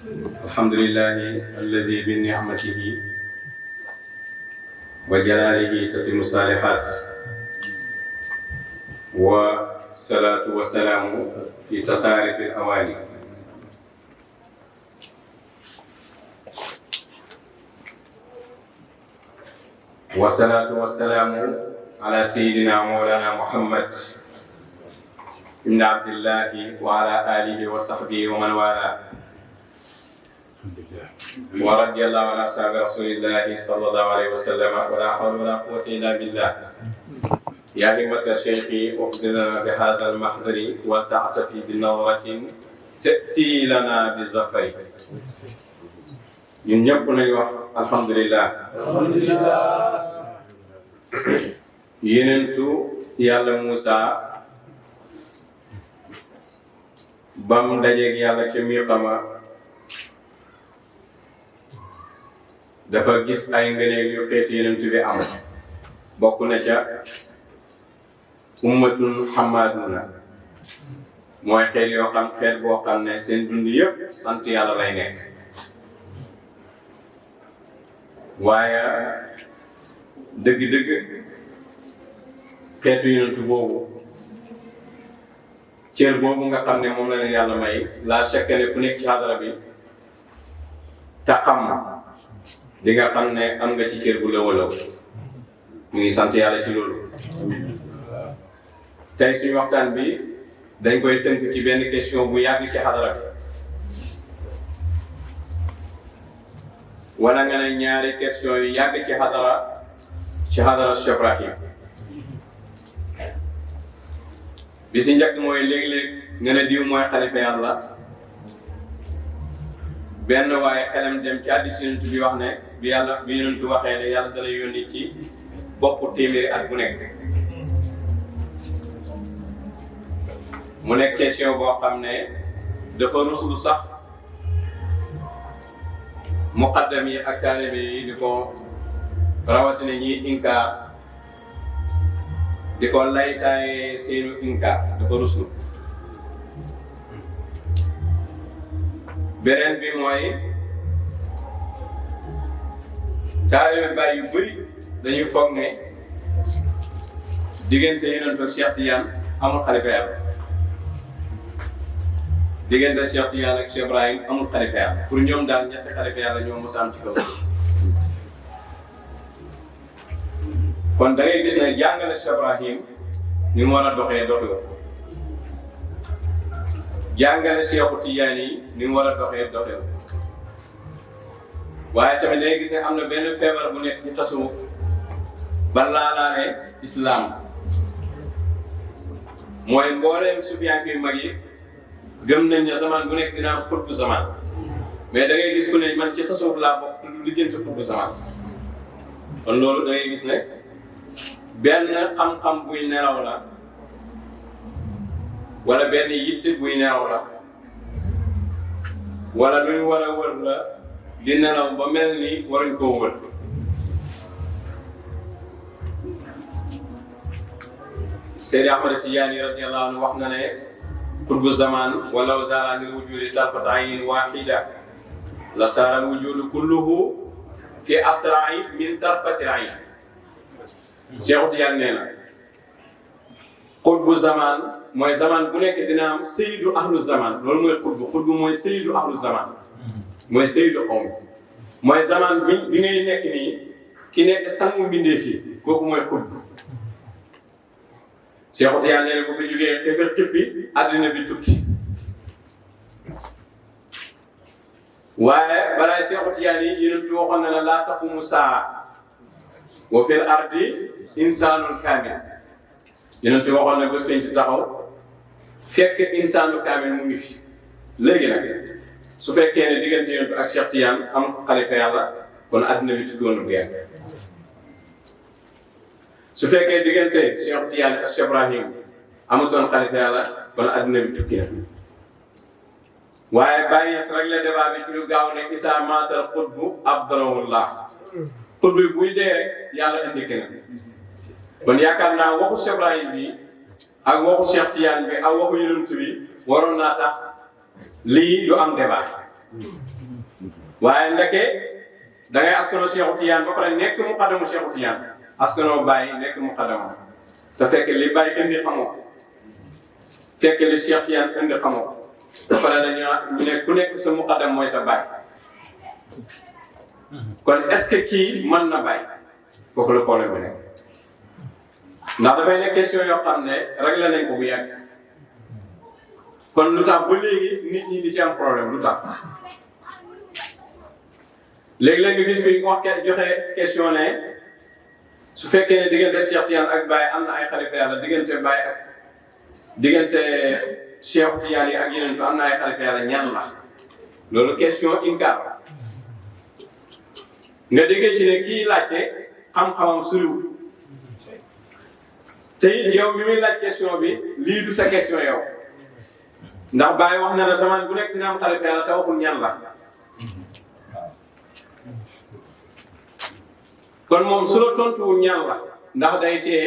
الحمد لله الذي بنعمته وجلاله تتم الصالحات والصلاة والسلام في تصاريف الأواني والصلاة والسلام على سيدنا مولانا محمد ابن عبد الله وعلى آله وصحبه ومن والاه ورضي الله عن أصحاب رسول الله صلى الله عليه وسلم ولا حول ولا قوة إلا بالله يا همة الشيخ أخبرنا بهذا المحضر ولتعتفي بنظرة تأتي لنا بالظفر ñun ñëpp nañu wax alhamdulillah yenentu yàlla Moussa bam dajeeg yàlla ca miqama dafa gis ay ngëneel yu xeetu yenentu bi am bokk na ca ummatun hamaduna mooy xeet yoo xam xeet boo xam ne seen dund yëpp sant yàlla lay nekk waaye dëgg-dëgg xeetu yonentu boobu cër boobu nga xam ne moom la leen yàlla may la chaque ne ku nekk ci hadara bi te xam di nga xam ne am nga ci cër bu lëwalaw ñu ngi sant yàlla ci loolu. tey suñu waxtaan bi dañ koy tënk ci benn question bu yàgg ci hadara bi wala nga ne ñaari question yu yàgg ci hadara Cheikh Ibrahim bi si njëkk mooy léeg-léeg nga ne diw mooy xalifa yàlla benn waaye xelam dem ci hadiis yonent bi wax ne bi yonent waxee ne yàlla dala yónni ci boppu téeméeri at bu nekk mu nekk question boo xam ne dafa ruslu sax muqaddam yi ak taalibe yi di ko rawatina ñi inkaar di ko laytaaye seenu inkaar dafa ruslu beneen bi mooy taalibe Baay yu bëri dañuy foog ne diggante Yonent ak Cheikh Tidiane amul xalifa yàlla diggante Cheikh Tidiane ak Cheikh Ibrahim amul xalifa yàlla pour ñoom daal ñetti xalifa yàlla ñoo mos a am ci kaw kon da ngay gis ne jàngale Cheikh Ibrahim ni mu war a doxee doxewul jàngale Cheikhu Tidiane yi ni mu war a doxee doxewul waaye tamit da ngay gis ne am na benn feebar bu nekk ci tasawuf ba laalaane islam mooy mbooleem sufiyanke yu mag yi gëm nañ ne zaman bu nekk dina am xutbu zaman mais da ngay gis ku ne man ci tasawuf laa bokk lu lijjanti xutbu zaman kon loolu da ngay gis ne benn xam-xam buy nelaw la wala benn yitte buy nelaw la wala lu ñu war a wër la di nelaw ba mel ni waruñ koo wër Seydi Ahmad Tijaani radiyallahu anhu wax na ne qutbu zaman walaw zaara anil wujudi tarfata aynin wahida la saara al wujudu kulluhu fi asra'i min tarfati ayn Cheikh Tidiane nee na qutbu zaman mooy zaman bu nekk dina am sayyidu ahlu zaman loolu mooy qutbu mooy sayyidu ahlu zaman mooy sayyidu qawm mooy zaman bi ngay nekk nii ki nekk sangu mbindeef yi kooku mooy qutbu Cheikh Tidiane nee na bu fi jógee xëfër xippi àddina bi tukki waaye balaa Cheikh Tidiane yi yonent bi waxoon na ne laa taqumu saa wa fil ardi insaanun kaamil yonent bi waxoon na bés ci taxaw fekk insaanu kaamil mu ngi fi léegi nag su fekkee ne diggante yonent ak Cheikh Tidiane am xalifa yàlla kon àddina bi tukki woon na bu yàgg su fekkee diggante Cheikh Tidiane ak Cheikh Ibrahim amutoon xalifa yàlla kon adduna bi tukki na waaye bàyyi yes rek la débat bi ci lu gaaw ne isa maatal xutbu abdarawullah xutbu buy dee rek yàlla indi na kon yaakaar naa waxu Cheikh Ibrahim bi ak waxu Cheikh Tidiane bi ak waxu yonent bi waroon naa tax lii du am débat waaye ndeke da ngay askanoo Cheikh Tidiane ba pare nekk muqaddamu Cheikh Tidiane askanoo Baye nekk muqaddamu te fekk li Baye indi xamoo fekk li Cheikh Tidiane indi xamoo ba pare dañu ne ku nekk sa muqaddam mooy sa Baye kon est-ce que kii mën na Baye foofu la problème bi nekk ndax dafay nekk question yoo xam ne réglé nañ ko bu yàgg kon lu tax ba léegi nit ñi di ci am problème lu tax léegi-léeg nga gis ko wax joxe question ne su fekkee ne diggante Cheikh Tidiane ak Baye am na ay xalifa yàlla diggante Baye ak diggante Cheikh Tidiane yi ak yeneen am na ay xalifa yàlla ñan la loolu question incar nga déggee ci ne kii laajte xam-xamam suriwul te it yow mi muy laaj question bi lii du sa question yow ndax Baye wax na ne zaman bu nekk dina am xalifa yàlla te waxul ñan la kon moom su la tontuwul ñan la ndax day téye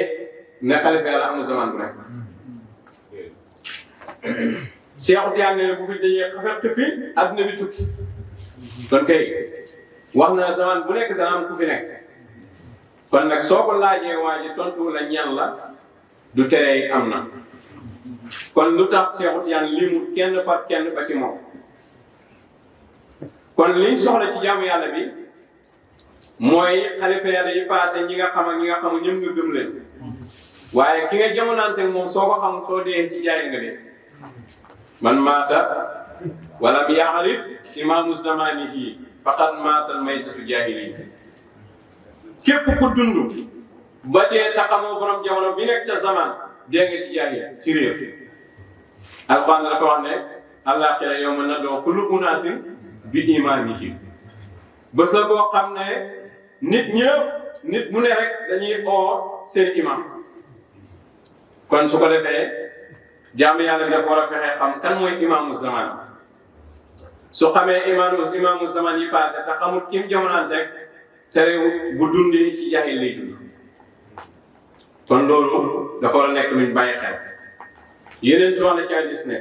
ne xalifa yàlla amul zaman bu nekk Cheikh Tidiane ne bu fi dajee xafe xippi adduna bi tukki kon kay wax na zaman bu nekk dana am ku fi nekk kon nag soo ko laajee waa ji tontuwul la ñan la du tere am na kon lu tax Cheikh Tidiane limu kenn par kenn ba ci moom kon liñ soxla ci jaamu yàlla bi mooy xalifa yàlla yi passé ñi nga xam ak ñi nga xamul ñëpp nga gëm leen waaye ki nga jamonante moom soo ko xam soo dee ci jaay nga dee man maata wala bi yaxarif imaamu zamanihi faqad maatal maytatu jaahili képp ku dund ba dee taxamoo borom jamono bi nekk ca zaman dee nga ci jaahil ci réer alxuraan dafa wax ne àllaaxira yawma nad'u kulla unaasin bi imaamihim bés la boo xam ne nit ñëpp nit mu ne rek dañuy oo seen imam kon su ko defee jaamu yàlla bi dafa war a fexe xam kan mooy imaamu zaman su xamee imaamu zaman yi passé te xamul kim jamonaanteeg te réew bu dundee ci jaahil lay dund kon loolu dafa war a nekk luñ bàyyi xel yeneen wax na ci hadiis ne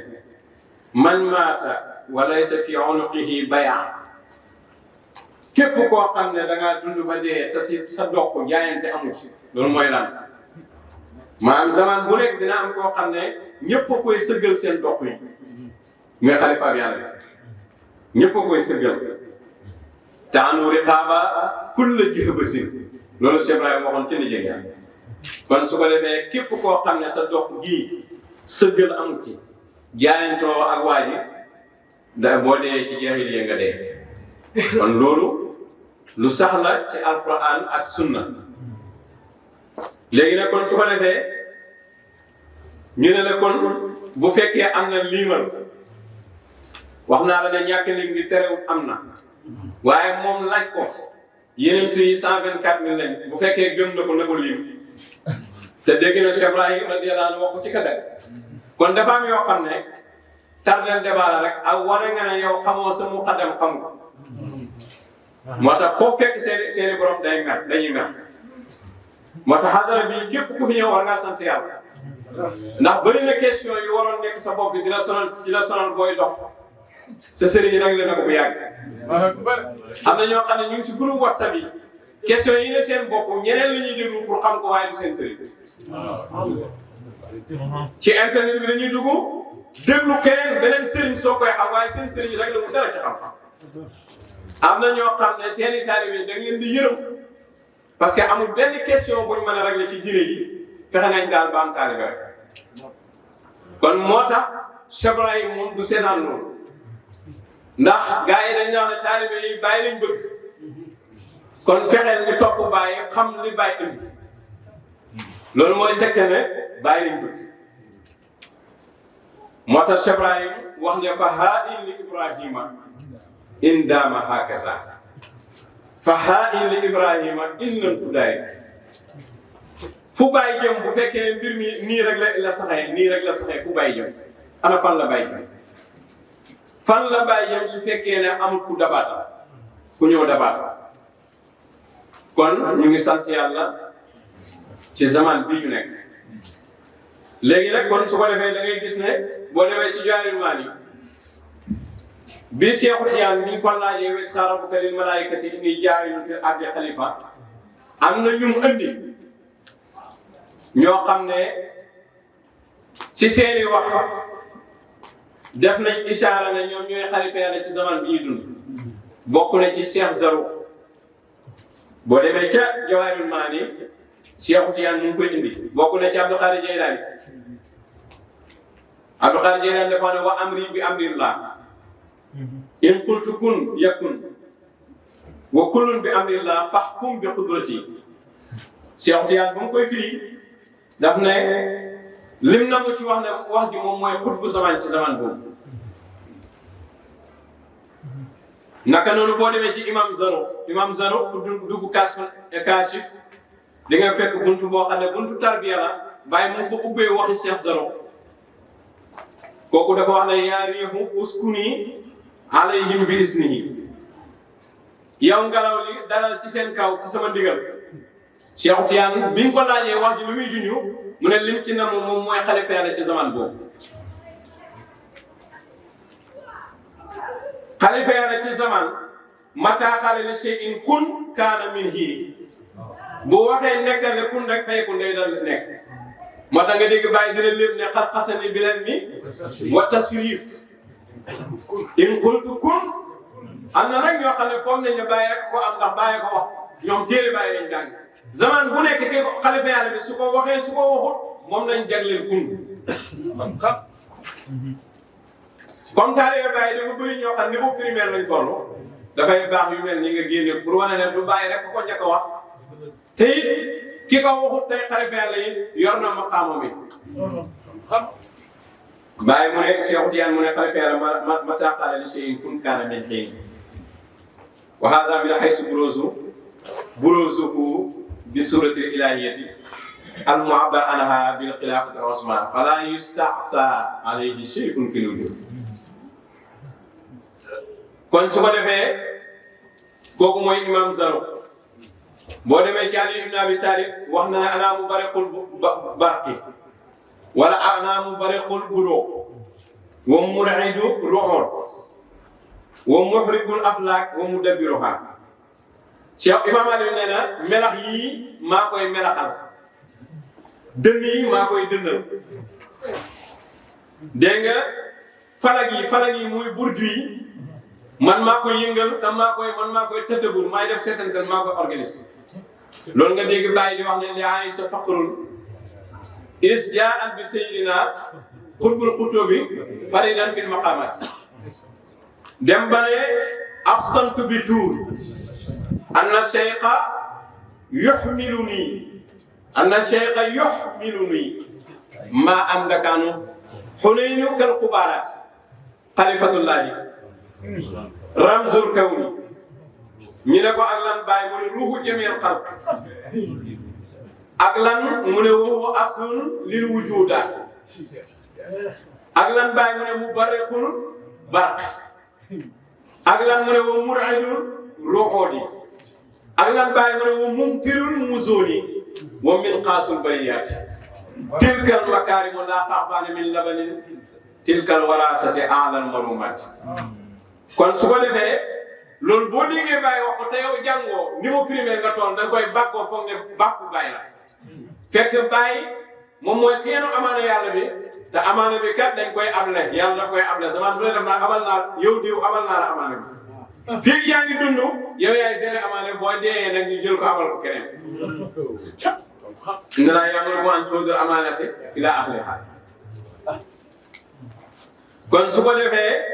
man maata wa laysa fi unuqihi bay'a képp koo xam ne da ngaa dund ba dee te si sa doq jaayante amu ci loolu mooy lan maanaam zaman bu nekk dina am koo xam ne ñëpp a koy sëggal seen doq yi mais xalifa bi yàlla ñëpp a koy sëggal taanu riqaaba kulla jihbasin loolu Cheikh Ibrahima waxoon ci Nigeria kon su ko defee képp koo xam ne sa doq gii sëggal amu ci jaayantoo ak waa ji da boo dee ci jaahiliya nga dee kon loolu lu sax la ci alquran ak sunna léegi nag kon su ko defee ñu ne la kon bu fekkee am na liimal wax naa la ne ñàkk lim gi terewul am na waaye moom laaj ko yeneen yi 124 000 lañ bu fekkee gëm na ko na ko lim te dégg na Cheikh Ibrahim radiyallahu anhu wax ko ci kaset kon dafa am yoo xam ne tardel débat la rek ak wane nga ne yow xamoo sa muqaddam xam ko moo tax foo fekk seeni borom dañuy mer moo tax xadara bi képp ku fi ñëw war ngaa sant yàlla ndax bëri na question yu waroon nekk sa bopp bi di la sonal booy dox sa sëriñ rek la na ko bu yàgg am na ñoo xam ne ñu ngi ci groupe WhatsApp yi question yi ne seen bopp ñeneen la ñuy déglu pour xam ko waaye du seen sëriñ ci internet bi la ñuy dugg déglu keneen beneen sëriñ soo koy xam waaye seen sëriñ rek la mu dara ci xam-xam am na ñoo xam ne seeni taalibe da nga leen di yërëm parce que amul benn question buñ mën a régler ci diine yi fexe nañ daal ba am taalibe rek kon moo tax Cheikh Ibrahim moom du seetaan loolu ndax gars yi dañ wax ne taalibe yi bàyyi lañ bëgg kon fexeel ñu topp bàyyi xam li bàyyi indi loolu mooy tegte ne bàyyi lañ bëgg moo tax Cheikh Ibrahim wax ne fa haa in li Ibrahima in daama hakasa fa haa in li Ibrahima in lam tudaay fu bàyyi jëm bu fekkee ne mbir mi nii rek la saxee fu bàyyi jëm ana fan la bàyyi jëm fan la bàyyi jëm su fekkee ne amul ku dabaata ku ñëw dabaata kon ñu ngi sant yàlla ci zaman bii ñu nekk léegi nag kon su ko defee da ngay gis ne boo demee si jaaril maan yi bi Cheikh Tidiane ni ko laajee wa iz qaala rabbuka lil malaa'ikati inni jaa'ilun fil ardi xalifa am na ñu mu andi ñoo xam ne ci seeni wax def nañ ishaara ne ñoom ñooy xalifa yàlla ci zaman bi ñuy dund bokk na ci Cheikh Zarou boo demee ca Jawaahirul Maani Cheikh Tidiane mu ngi koy indi bokk na ci Abdul Xaadir Jeylaani Abdul Xaadir Jeylaani dafa ne wa amri bi amrillah in qultu kun yakun wa kullun bi amrillah fahkum bi qudrati Cheikh Tidiane bu mu koy firi daf ne lim na mu ci wax ne wax ji moom mooy xutbu zaman ci zaman boobu naka noonu boo demee ci imam Zano pour dugg kaasif di nga fekk buntu boo xam ne buntu tarbiya la bàyyi mu ko ubbee waxi Cheikh Zano kooku dafa wax ne yaa riixu uskuni alayhim bi isnihi yow ngelaw li dalal ci seen kaw ci sama ndigal Cheikh Tidiane biñ ko laajee wax ji lu muy junju mu ne lim ci na moom mooy xalifa yàlla ci zaman boobu xalifa yàlla ci zaman mata xaale li shay'in kun kaana min hii bu waxee nekkal ne kun rek fay kun day dal nekk moo tax nga dégg bàyyi dina lépp ne xar xasani bi leen mi wa tasrif in qultu kun am na nag ñoo xam ne foog nañ ne bàyyi rek ko am ndax bàyyi ko wax ñoom téere bàyyi lañ jàng zaman bu nekk ke xalifa yàlla bi su ko waxee su ko waxut moom lañ jagleel kun xam comme taalibe bàyyi dafa bëri ñoo xam niveau primaire lañ toll dafay baax yu mel ni nga génne pour wane ne du bàyyi rek ko njëkk a wax te it ki ko waxut tey xalifa yàlla yi yor na maqaama bi xam bàyyi mu ne Cheikh Tidiane mu ne xalifa yàlla ma taqaale li shay'in kun kaana min hiin wa hadha min haythu buruzuhu bi surati al-ilahiyyati al-mu'abbar anha bil khilafati al-uzma fala yusta'sa alayhi shay'un fil wujud kon su ko defee kooku mooy imam Zaro boo demee ci Ali ibn Abi Talib wax na ne ana mubariqul barqi wala ana mubariqul buruq wa mur'idu ru'ud wa muhribul aflak wa mudabbiruha Cheikh Imam Ali nee na melax yii maa koy melaxal dënn yi maa koy dëndal dégg nga falag yi muy burju yi man maa koy yëngal te man maa koy tëddagul maay def seetantal maa koy organise loolu nga dégg bàyyi di wax ne li Aïcha faqrun is jaa'at bi sayyidina qutbul qutubi faridan fil maqamat dem ba ne aqsamtu bi tuur anna shaykha yuhmiluni ma am dakaanu xunaynu kal qubarat xalifatullahi ramzul kawni ñu ne ko ak lan bàyyi mu ne ruuxu jamil xalq ak lan mu ne waxu aslun lil wujudaat ak lan bàyyi mu ne mubarriqul barq ak lan mu ne wa mur'idul ruhudi ak lan bàyyi mu ne wa mumtirul muzuni wa min qaasul bariyat tilkal makarimu la taqbana min labanin tilkal warasati a'lal malumat kon su ko defee loolu boo déggee bàyyi wax ko te yow jàngoo niveau primaire nga toll da nga koy bàkkoo foog ne bàkku bàyyi la fekk bàyyi moom mooy keenu amaana yàlla bi te amaana bi kat dañ koy able yàlla da koy able zaman bu ne def naa abal naa yow diw abal naa la amaana bi fii yaa ngi dund yow yaay seere amaana boo deeyee nag ñu jël ko abal ko keneen inna laa ya'muru an tu'adda al-amaanati ilaa ahlihaa kon su ko defee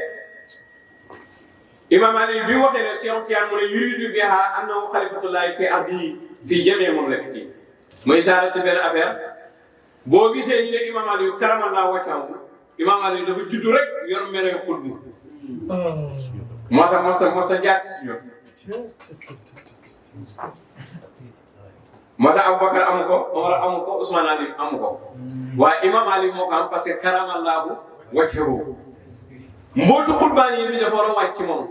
Imam Ali bi waxee ne Cheikh Tidiane mu ne yuridu bihaa annahu xalifatullaahi fi ardihi fi jamii mamlakatihi mooy isaara ci benn affaire boo gisee ñu ne Imam Ali karamallaahu wajhahu Imam Ali dafa juddu rek yor mere xutbu moo tax mos a jaar ci ñoom moo tax Aboubacar amu ko Omar amu ko Ousmane Ali amu ko waaye Imam Ali moo ko am parce que karamallaahu wajhahu mbootu xutbaan yi bi dafa war a wàcc ci moom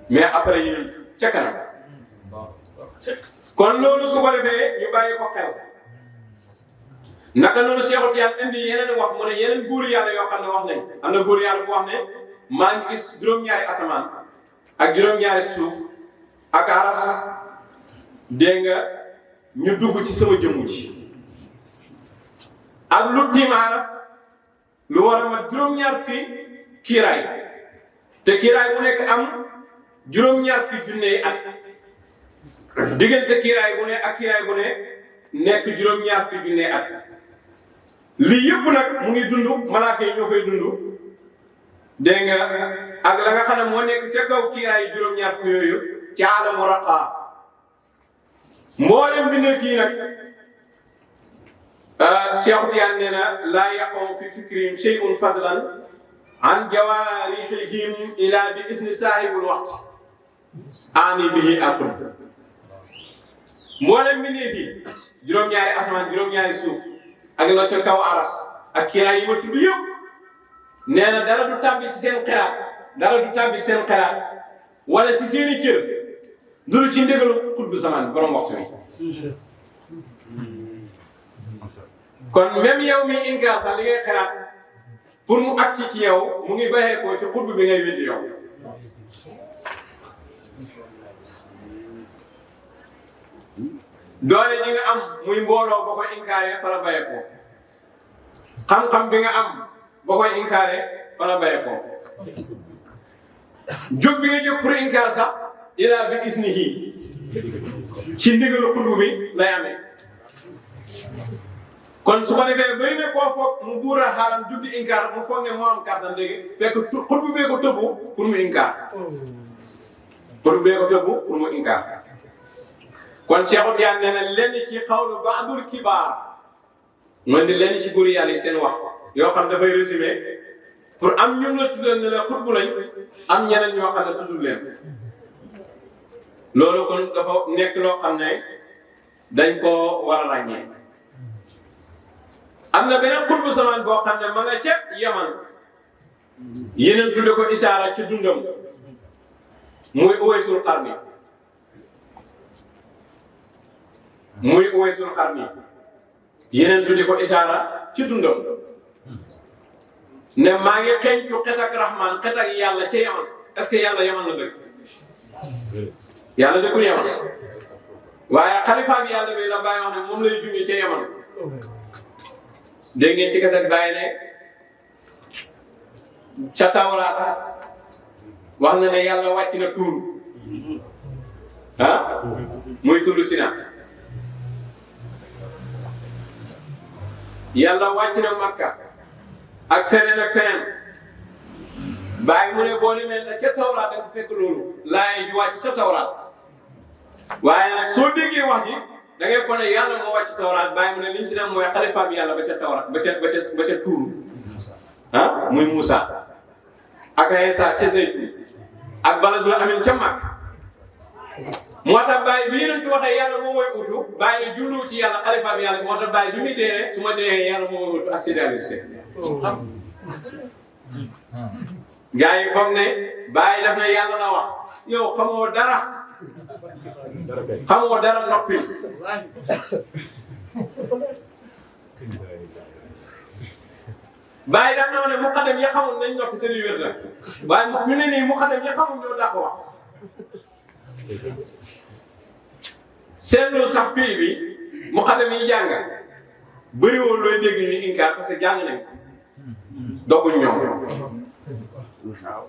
mais après ñu ca kanam kon loolu su ko defee ñu bàyyi ko xel naka noonu Cheikh Tidiane indi yeneen wax mu ne yeneen góor yàlla yoo xam ne wax nañ am na góor yàlla bu wax ne maa ngi gis juróom-ñaari asamaan ak juróom-ñaari suuf ak aras dégg nga ñu dugg ci sama jëmm ji ak lu tiim aras lu war a mat juróom-ñaar fukki kiiraay te kiiraay bu nekk am juróom-ñaar fukki junne at diggante kiiraay bu ne ak kiiraay bu ne nekk juróom-ñaar fukki junne at lii yëpp nag mu ngi dund malaaka yi ñoo koy dund dégg nga ak la nga xam ne moo nekk ca kaw kiiraay juróom-ñaar fukki yooyu ci aalamu raqaa mboolem bi ne fii nag Cheikh Tidiane nee na laa yaqaw fi fikrihim shay'un fadlan an jawaarihihim ila bi isni saahibul waqt ani bihi aqul mboolem bi ne fii juróom-ñaari asamaan juróom-ñaari suuf ak la ca kaw aras ak kiiraay yi ma tudd yëpp nee na dara du tàbbi si seen xelaat dara du tàbbi si seen xelaat wala si seeni cër duru ci ndégalu xutbu zaman borom waxtu wi kon même yow mi inkaar sax li ngay xelaat pour mu agsi ci yow mu ngi baxee ko ci xutbu bi ngay weddi yow doole ji nga am muy mbooloo ba koy inkaaree fa la bayee ko xam-xam bi nga am ba koy inkaaree fa la bayee ko jóg bi nga jóg pour inkaar sax ilaa bi isnihi ci ndigalu xutbu bi lay amee kon su ko defee bëri na koo foog mu buura xaalam jóg di inkaar mu foog ne moo am kàttan léegi fekk xutbu bee ko tëbbu pour mu inkaar xutbu bee ko tëbbu pour mu inkaar kon Cheikh Tidiane nee na lenn ci xawlu baadul kibaar mooy di lenn ci góor yàlla yi seen wax yoo xam dafay résumé pour am ñun la tuddal ne la xutbu lañ am ñeneen ñoo xam ne tuddul leen loolu kon dafa nekk loo xam ne dañ koo war a ràññee. am na beneen xutbu samaan boo xam ne ma nga ca Yaman yeneen tudde ko isaara ci dundam muy Uwaysul Qarni yeneen tudde ko isaara ci dundam ne maa ngi xeeñcu xet ak Rahman xet ak yàlla ca Yaman est-ce que yàlla Yaman la dëkk yàlla dëkkul Yaman waaye xalifa bi yàlla bi la bàyyi wax ne moom lay junge ca Yaman dégg ngeen ci kaset bàyyi ne ca Tawraat wax na ne yàlla wàcc na tuur ah muy tuuru Sina yàlla wàcc na Makka ak feneen ak feneen bàyyi mu ne boo demee nag ca Tawraat da nga fekk loolu laay di wàcc ca Tawraat waaye nag soo déggee wax ji da ngay foog ne yàlla moo wàcc Tawraat bàyyi mu ne liñ ci dem mooy xalifa bi yàlla ba ca Tawraat ba ca tuur ah muy Moussa ak Isa ca Zeytun ak Baladul Amin ca Makka moo tax bàyyi bi yeneen waxee yàlla moo mooy utu bàyyi ne jullu ci yàlla xalifa bi yàlla moo tax bàyyi bi muy dee su ma dee yàlla moo mooy utu ak Seydi Aliou Cissé gars yi foog ne bàyyi daf na yàlla la wax yow xamoo dara noppi bàyyi daf na ne muqaddam ya xamul nañ noppi te ni wér na waaye fi ne nii muqaddam ya xamul ñoo dàq wax seetlu sax pays bi muqaddam yi jàng bëri woon looy dégg ñu inkaar parce que jàng nañ ko doxuñ ñoom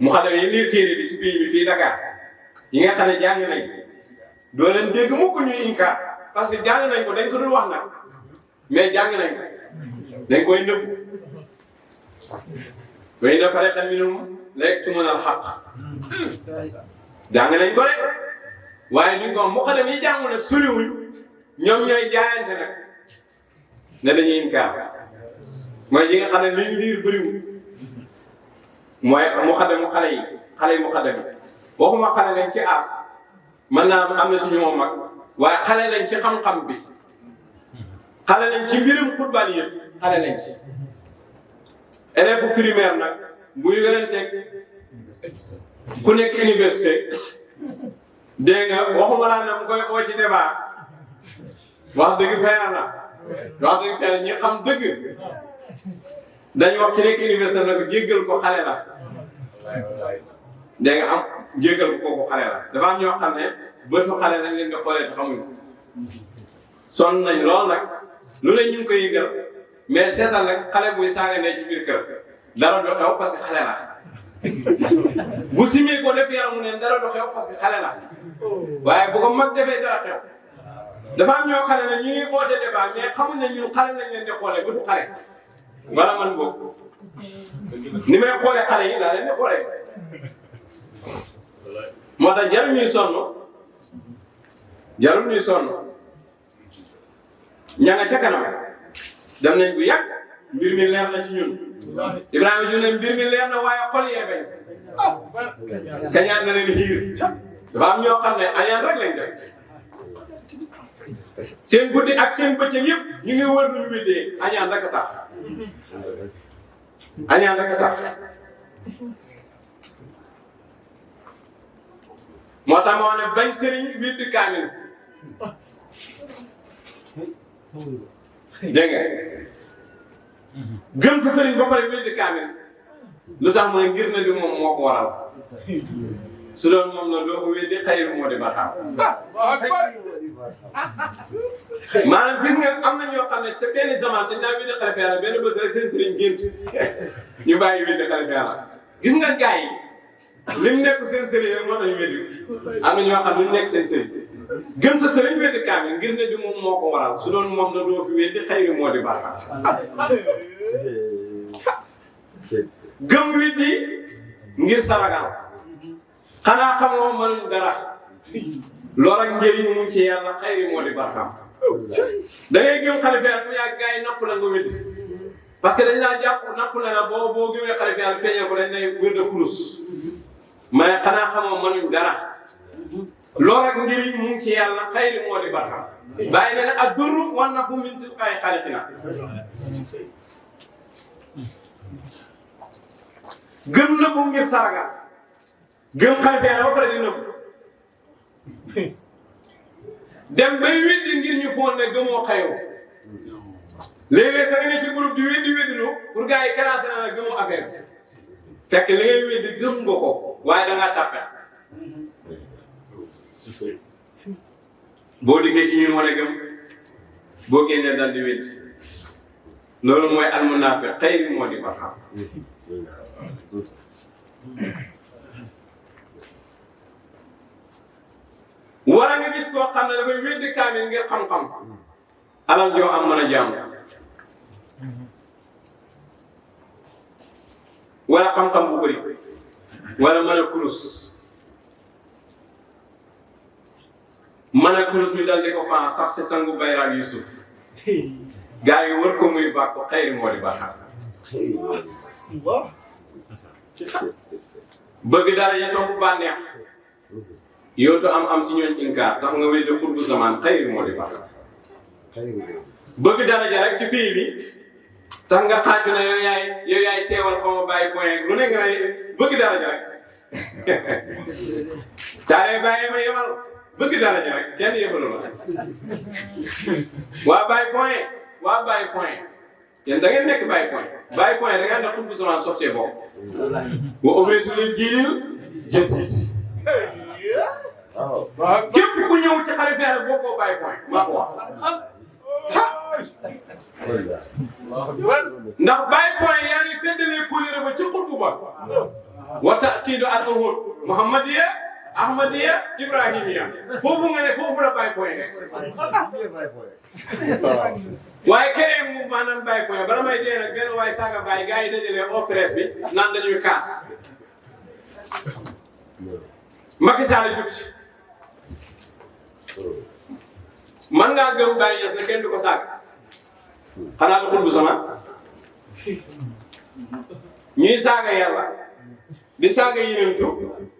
muqaddam yi liir téere bi si pays bi fii Dakar yi nga xam ne jàng nañ doo leen dégg mukk ñuy inkaar parce que jàng nañ ko dañ ko dul wax nag mais jàng nañ ko dañ koy nëbb way na pare xam minum lekk tu mën al xaq jàng nañ ko rek waaye duñ ko muqaddam yi jàngul nag soriwuñ ñoom ñooy jaayante nag ne dañuy inkaar mooy yi nga xam ne li ñu liir bëriwul mooy muqaddam xale yi muqaddam yi waxuma xale lañ ci aas mën naa am na suñu moom mag waaye xale lañ ci xam-xam bi xale lañ ci mbirum xutbaan yëpp xale lañ ci élève primaire nag buy werenteeg ku nekk université dégg nga waxuma laa ne mu koy oo ci débat wax dëgg fa yàlla ñi xam dëgg dañu wax ci nekk université nag jéggal ko xale la dégg nga am jégal ko kooku xale la dafa am ñoo xam ne bëtu xale lañ leen di xoolee te xamuñ ko sonn nañ lool nag lu ne ñu ngi koy yëngal mais seetal nag xale buy saaga ne ci biir kër dara du xew parce que xale la bu simee ko def yaramu neen dara du xew parce que xale la waaye bu ko mag defee dara xew dafa am ñoo xale ne ñu ngi oote débat mais xamuñ ne ñun xale lañ leen di xoolee bëtu xale wala man boobu ni may xoolee xale yi laa leen di xoolee moo tax jarul ñuy sonn ña nga ca kanam dem nañ bu yàgg mbir mi leer na ci ñun Ibrahima ju ne mbir mi leer na waaye xol yee bañ kañaan na leen xiir dafa am ñoo xam ne añaan rek lañ def seen guddi ak seen bëccëg yëpp ñu ngi wër nu ñu wéddee añaan rek a tax añaan rek a tax moo tax ma wax ne bañ sëriñ widd kaamil dégg nga gëm sa sëriñ ba pare widd kaamil lu tax mu ne ngir ne di moom moo ko waral su doon moom la doo ko weddi xayru moo di bataam maanaam gis nga am na ñoo xam ne ca benn zaman dañ naa weddi xalifa yàlla benn bés rek seen sëriñ gént ñu bàyyi weddi xalifa yàlla gis nga gars yi li mu nekk seen sëriñ rek moo tax ñu weddi am na ñoo xam ne li mu nekk seen sëriñ gëm sa sëriñ weddi kaamil ngir ne di moom moo ko waral su doon moom la doo fi weddi xayru moo di bataam gëm weddi ngir saragal xanaa xamoo mënuñ dara loolu ak njëriñ mu ngi ci yàlla xayri moo di barxam da ngay gëm xalifa yàlla mu yàgg gars yi napp la nga weddi parce que dañ laa jàpp napp na la boo gëmee xalifa yàlla feeñal ko dañ lay wér de kurus mais xanaa xamoo mënuñ dara loolu ak njëriñ mu ngi ci yàlla xayri moo di barxam bàyyi na ne ak durru wan na fu min tilqaay xaliqina gëm na ko ngir saragal gëm xalifa yàlla ba pare di nëbb dem bay weddi ngir ñu foon ne gëmoo xayoo léeg-léeg sax nga ne ci groupe di weddilu pour gars yi classé na la gëmoo affaire bi fekk li ngay weddi gëm nga ko waaye da ngaa tàppet boo dikkee ci ñun wane gëm boo génnee dal di weddi loolu mooy almunaafiq xayri moo di barxam wala nga gis koo xam ne dafay weddi kaamil ngir xam-xam alal joo am mën a jàmm wala xam-xam bu bëri wala mën a kurus ñu dal di ko faa sax si sangu bayraag Yusuf gaa yi wër ko muy baax ko xayri moo di baaxal bëgg dara ya topp bànneex yootu am ci ñooñ inkaar tax nga wéy de pour bu zaman xayri moo di baax bëgg daraja rek ci pays bi tax nga xaaju na yow yaay teewal ko ma bàyyi point lu ne nga ne bëgg daraja rek daaree bàyyi ma yemal bëgg daraja rek kenn yebalu la waa bàyyi point yéen da ngeen nekk bàyyi point da ngeen def pour bu zaman sottee bokk wa obri su leen jiilil jëntiit képp ku ñëw ci xalifa yàlla boo ko bàyyi point maa ko wax ndax bàyyi point yaa ngi feddalee kóllëre ba ci xutbu ba wa ta'kiidu al-uhud muhammadiya ahmadiya ibrahimiya foofu nga ne foofu la bàyyi point nekk waaye keneen mu maanaam bàyyi point bala may dee nag benn waaye saaga bàyyi gars yi dajalee au presse bi naan dañuy kaas Macky Sall jub ci man ngaa gëm Baye Niass ne kenn du ko saaga xanaa du xutbu sama ñuy saaga yàlla di saaga yonentu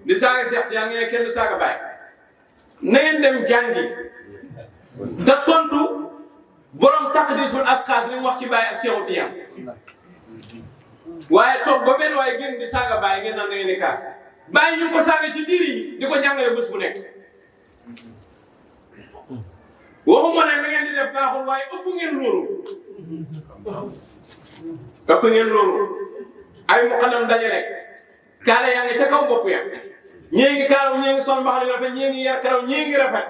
di saaga Cheikh Tidiane nga ne kenn du saaga Baye na ngeen dem jàngi te tontu borom taqdisul asxaas li mu wax ci Baye ak Cheikh Tidiane waaye toog ba benn waaye gën di saaga Baye ngeen naan da ngeen di kaas Baye ñu ngi ko saaga ci tiir yi di ko jàngale bés bu nekk waxuma ne la ngeen di def baaxul waaye ëpp ngeen loolu ay muqaddam dajale kaala yaa ngi ca kaw bopp ya ñii ngi kaalaw ñii ngi sol mbaxana yu rafet ñii ngi yar karaw ñii ngi rafet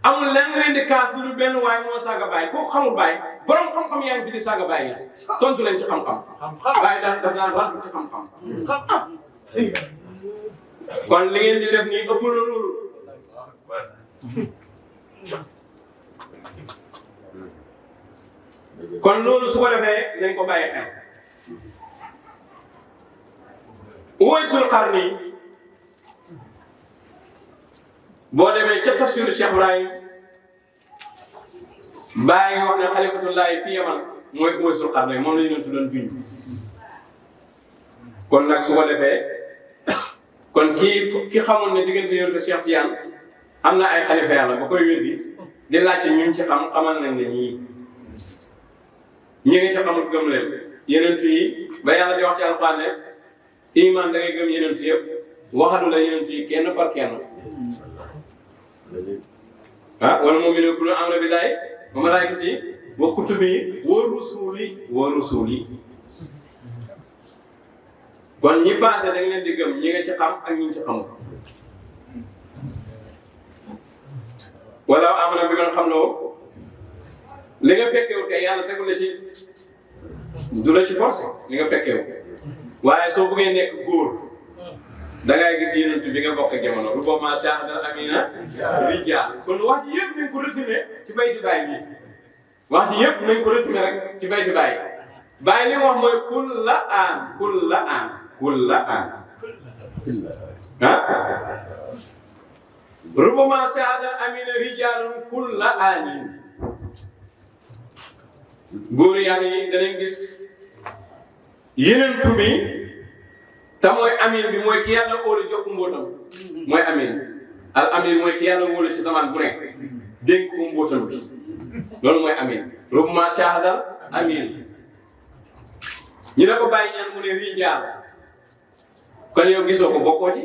amul lenn ngeen di kaas bu dul benn waay moo saaga baay kooku xamul baay borom xam-xam yaa ngi fi di saaga baay tontu leen ci xam-xam baay daf daan raddu ci xam-xam kon li ngeen di def nii ëpp na loolu kon loolu su ko defee nañ ko bàyyi xel Uwaysul Qarni boo demee ca tafsiru Cheikh Ibrahim bàyyi wax ne xalifatullahi fi Yaman mooy Uwaysul Qarni moom la ñu doon tuddoon junj kon nag su ko defee kon ki xamoon ne diggante yonent Cheikh Tidiane am na ay xalifa yàlla ba koy weddi di laajte ñu ci xam xamal nañ ne ñi ngi ci xamul gëm leen yeneen yi ba yàlla di wax ci alxuraan ne iman da ngay gëm yeneen yëpp waxatu la yeneen yi kenn par kenn wal mu'minuuna kulluhum aamana billaahi wa malaa'ikatihi wa kutubihi wa rusulihi kon ñi passé dañ leen di gëm ñi nga ci xam ak ñi ci xamul wala amana bi man xam loo li nga fekkeewul kay yàlla tegul la ci du la ci forcé li nga fekkeewul waaye soo bëggee nekk góor da ngay gis yeneen bi nga bokk jamono lu boobu ma shahadal amina rijaal kon wax ji yëpp nañ ko résumé ci bayti baay bi wax ji yëpp nañ ko résumé rek ci bayti baay baay li wax mooy kulla aan rubama shahadal amina rijaalun kulla aanin góor yàlla yi danañ gis yeneen tubi te mooy amin bi mooy ki yàlla óolu jox ko mbootam mooy amin al amin mooy ki yàlla óolu ci zaman bu nekk dénk ko mbootam bi loolu mooy amin rubama shahadal amin ñu ne ko bàyyi ñaan mu ne rijaal kon yow gisoo ko bokkoo ci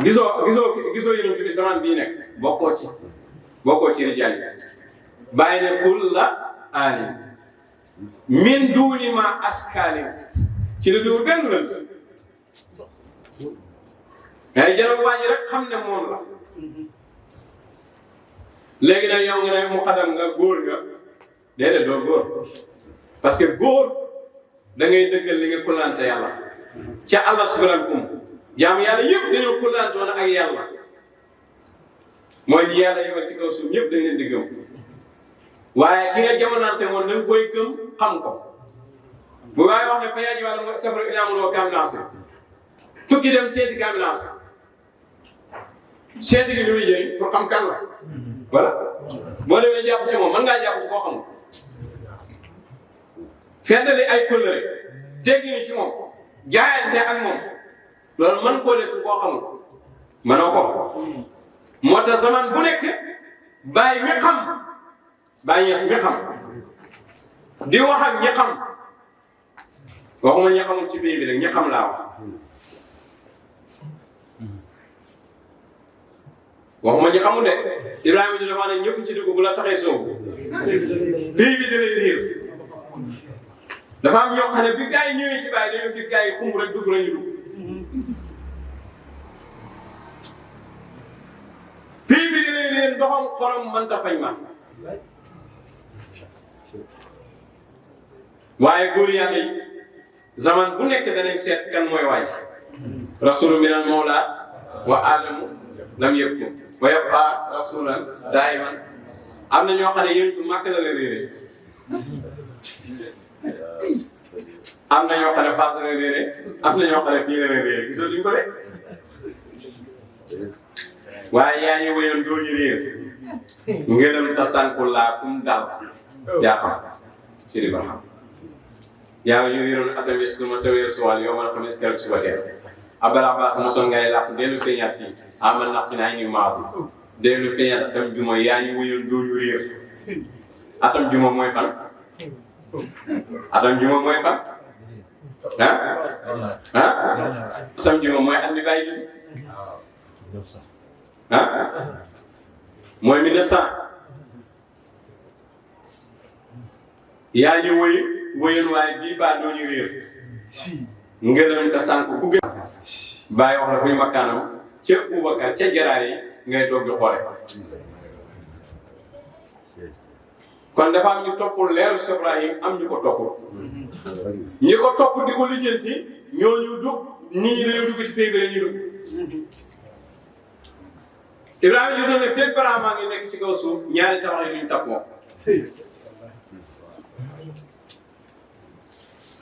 gisoo yeneen bi zaman bii nekk bokkoo ci rijaal yi bàyyi ne kulla aanin min duuni ma askaalin ci la duwul benn lënt ngay jëloon waa ji rek xam ne moom la léegi nag yow nga ne muqaddam nga góor nga déedéet doo góor parce que góor da ngay dëggal li nga kullante yàlla ca Allah subhanahu jaam yàlla yëpp dañoo kullantoon ak yàlla mooy ñi yàlla yëgal ci kaw suuf ñëpp dañ leen di gëm waaye ki nga jamonante moom da nga koy gëm xam ko bu waaye wax ne fa yaa ji wàlla mooy safara ilaa mun wa kaminaase tukki dem seeti kaminaase seeti gi li muy jëriñ pour xam kan la voilà boo demee jàpp ci moom mën ngaa jàpp ci koo xam feddali ay kóllëre teggi ni ci moom jaayante ak moom loolu mën koo def koo xamul mënoo ko moo tax zaman bu nekk bàyyi mi xam bàyyi ñees mi xam di wax ak ñi xam waxuma ñi xamul ci biir bi rek ñi xam laa wax waxuma ñi xamul de Ibrahima di dafa ne ñëpp ci dugg bu la taxee soobu bii bi da lay réer dafa am ñoo xam ne bi gars yi ñëwee ci bàyyi dañoo gis gars yi kumb rek dugg rek ñu dugg bii bi da lay réer ndoxam xorom mënta fañ ma waaye góor yàlla yi zaman bu nekk danañ seet kan mooy waay rasulu minal mawla wa adamu lam yëpp wa yabqa rasulan daiman am na ñoo xam ne yéen tu màkk la la réeré am na ñoo xam ne Fass la la réeré am na ñoo xam ne fii la la réeré gisoo duñ ko de waaye yaa ngi wéyoon doo ñu réer ngërëm tasanku laa kum dal yaa xam ci di ba xam yaa ngi ñu réeroon atam est-ce que ma sa wéeru si wàll yow ma la xam est-ce que suba teel Abdel Abbas mosoon ngay làq dellu feeñaat fii amal nax si naa ñu maabu dellu feeñaat atam juma yaa ngi wéyoon doo ñu réer atam juma mooy fan atam juma mooy fan atam juma mooy at mi bàyyi bi mooy 1900 yaa ngi wéy wéyal waaye bii baa doo ñu réer ngërëm te sànq ku gën bàyyi wax la fu ñu makkaanam ca Boubacar ca jaraar yi ngay toog di xoole kon dafa am ñu toppul leeru Cheikh Ibrahim am ñu ko toppul ñi ko topp di ko lijjanti ñooñu dugg nit ñi dañoo dugg ci pays bi rek ñu dugg Ibrahima jotoon ne fekk Barhama ngi nekk ci kaw suuf ñaari tabax yi duñ tappoo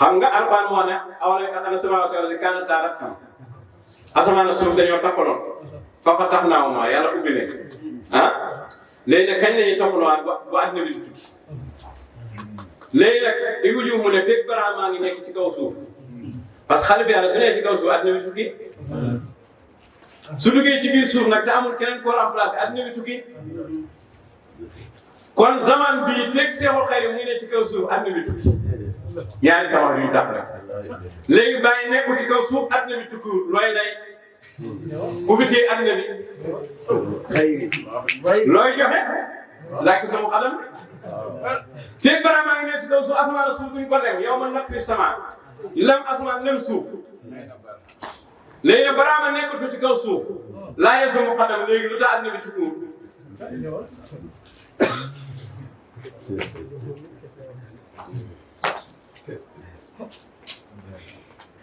xam nga Alxuraan moo ne awala ana samaawaatu wal ardi kaanataa ratqan asamaan ak suuf dañoo tappaloon fa fatahnaahuma yàlla ubbi leen léegi nag kañ la ñuy toppaloo ba àddina bi di tukki léegi nag Ibou Diouf mu ne fekk Barhama ngi nekk ci kaw suuf parce que xale bi yàlla su nee ci kaw suuf àddina bi tukki su duggee ci biir suuf nag te amul keneen koo remplacé àddina bi tukki kon zaman bii fekk Seexul Xadiim mu ngi ne ci kaw suuf àddina bi tukki ñaari tabax yu ñu tax rek léegi bàyyi nekkul ci kaw suuf àddina bi tukki looy day ku fi téye àddina bi looy joxe laaj ko sama xadam fekk Barhama ngi ne ci kaw suuf asamaan suuf duñ ko lem yow man nag fi sama lem asamaan lem suuf léegi nag Barhama nekkatu ci kaw suuf laa yee sama xadam léegi lu tax àddina bi tukkiwul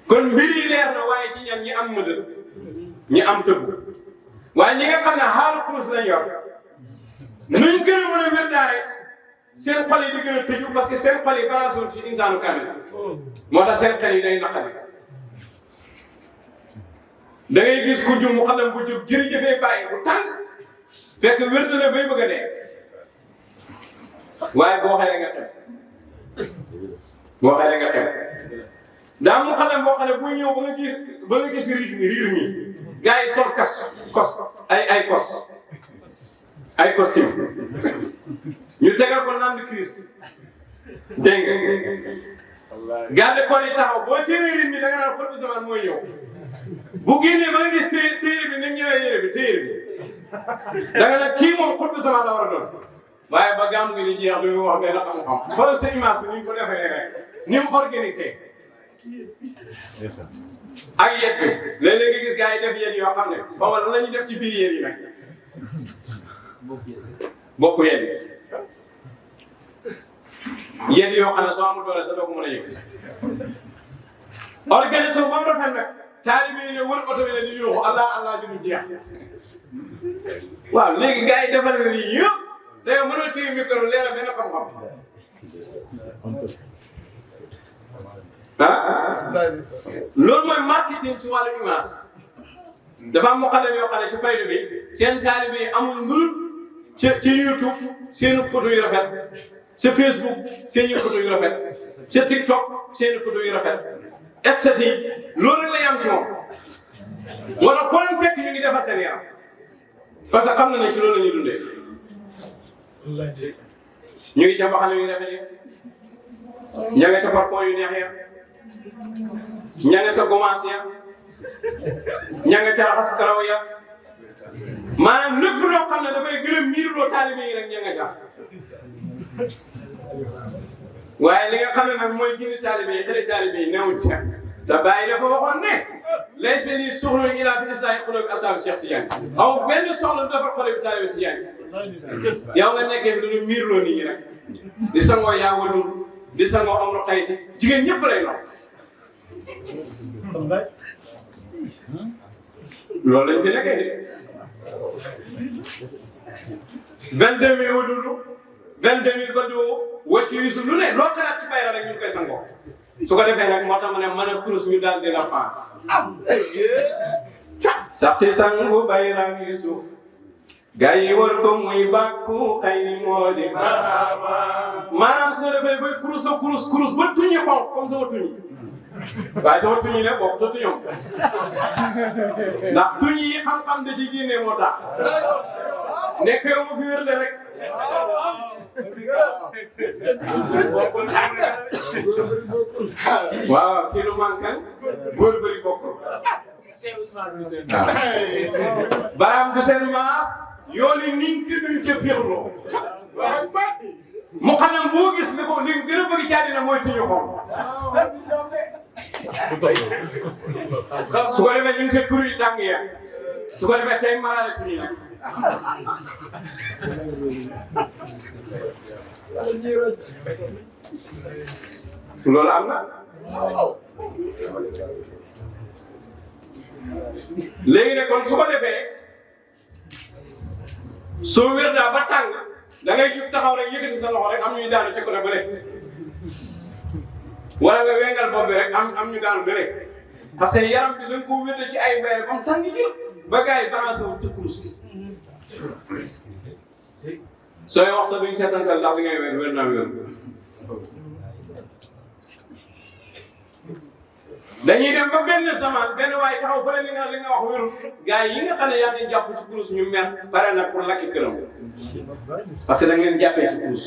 kon mbir yi leer na waaye ci ñan ñi am mëdën ñi am tëbb waaye ñi nga xam ne xaaru kurus lañ yor nuñ gën a mën a wér daare seen xol yi di gën a tëju parce que seen xol yi balance woon ci insaanu kamil moo tax seen xel yi day naqari da ngay gis ku jum mu xadam bu jóg jërëjëfee bàyyi bu tàng fekk wér na bay bëgg a dee waaye boo xëyee nga xem daa mu xadam boo xam ne buy ñëw ba nga gis riir mi gars yi sol ay costume ñu tegal ko nand Christ dégg nga garde corps yi taxaw boo séenee riir mi da nga naan porte zaman mooy ñëw bu génnee ba nga gis téere bi ni mu ñëwee yére bi téere bi da nga naan kii moom porte zaman la war a doon waaye ba gàmm gi di jeex du ñu wax benn xam-xam xoolal sa image bi ni ñu ko defee rek ni mu organisé ak yet bi léeg-léeg nga gis gars yi def yet yoo xam ne xaw ma lan la ñuy def ci biir yet yi nag bokk yet yi yet yoo xam ne soo amul doole sa doo ko mën a yëg organisé ba mu rafet nag taalibe yi ne wër oto bi ne di yuuxu allah allah ju du jeex waaw léegi gars yi defal na lii yëpp te yow mënoo téye micro leeral benn xam-xam loolu mooy marketing ci wàllu image dafa am muqaddam yoo xam ne ci faydu bi seen taalibe yi amul ngul ci YouTube seen photo yu rafet ca Facebook seen photo yu rafet ca TikTok seen photo yu rafet esthétique loolu rek la yam ci moom moo tax foo leen fekk ñu ngi defar seen yaram parce que xam na ne ci loolu la ñuy dundee ñu ngi ca mbaxana yu rafet yi ña nga ca parfum yu neex ya ña nga ca gommage ya ña nga ca raxas karaw ya maanaam lépp loo xam ne dafay gën a miirloo taalibe yi rek ña nga ca waaye li nga xam ne nag mooy gindi taalibe yi xëy taalibe yi newul ca te bàyyi dafa waxoon ne lees be nii soxla ilaa fi islaahi quluubi ashaabi Cheikh Tidiane aw benn soxla du defar xol bi taalibe Tidiane yow nga nekkee fi lu miirloo nit ñi rek di sangoo yaa wadul di sangoo am roqay si jigéen ñëpp lay nox loolu lañ fi nekkee de 22 000 wadudu 22 000 badu wacc yusu lu ne loo xalaat ci bayra rek ñu koy sangoo su ko defee nag moo tax ma ne mën a kurus ñu daal di la faan sax si sangu bayra Yusuf gaa yi war ko muy bàkku xëy ni moo di maanaam su ko defee bay kurus ba tuñi xonq comme sama tuñi waaye sama tuñi ne bokk te tuñoom ndax tuñi yi xam-xam da ci génne moo tax nekk yow ma fi wér de rek waaw kii lu mankan góor bëri bokkul Baram du seen maas yooni niñ ki duñ ca féexloo mu xanam boo gis ne ko li gën a bëgg ci àddina mooy tuñu xonk su ko defee ñu ngi seet kur yu tàng ya su ko defee tey maraale tuñu nag su loolu am na léegi ne kon su ko defee soo wér daa ba tàng da ngay jug taxaw rek yëkkati sa loxo rek am ñuy daanu ca côté bële wala nga wengal bopp bi rek am ñu daanu bële parce que yaram bi da nga ko wér ci ay mbéy am tàng jër ba gars yi balancé wu ci kurus bi sooy wax sax duñ seetantal ndax li ngay wér naa wér dañuy dem ba benn zaman benn waaye taxaw fële li nga wax wérul gars yi nga xam ne yaa ngi jàpp ci kurus ñu mer pare na pour lakki këram parce que da nga leen jàppee ci kurus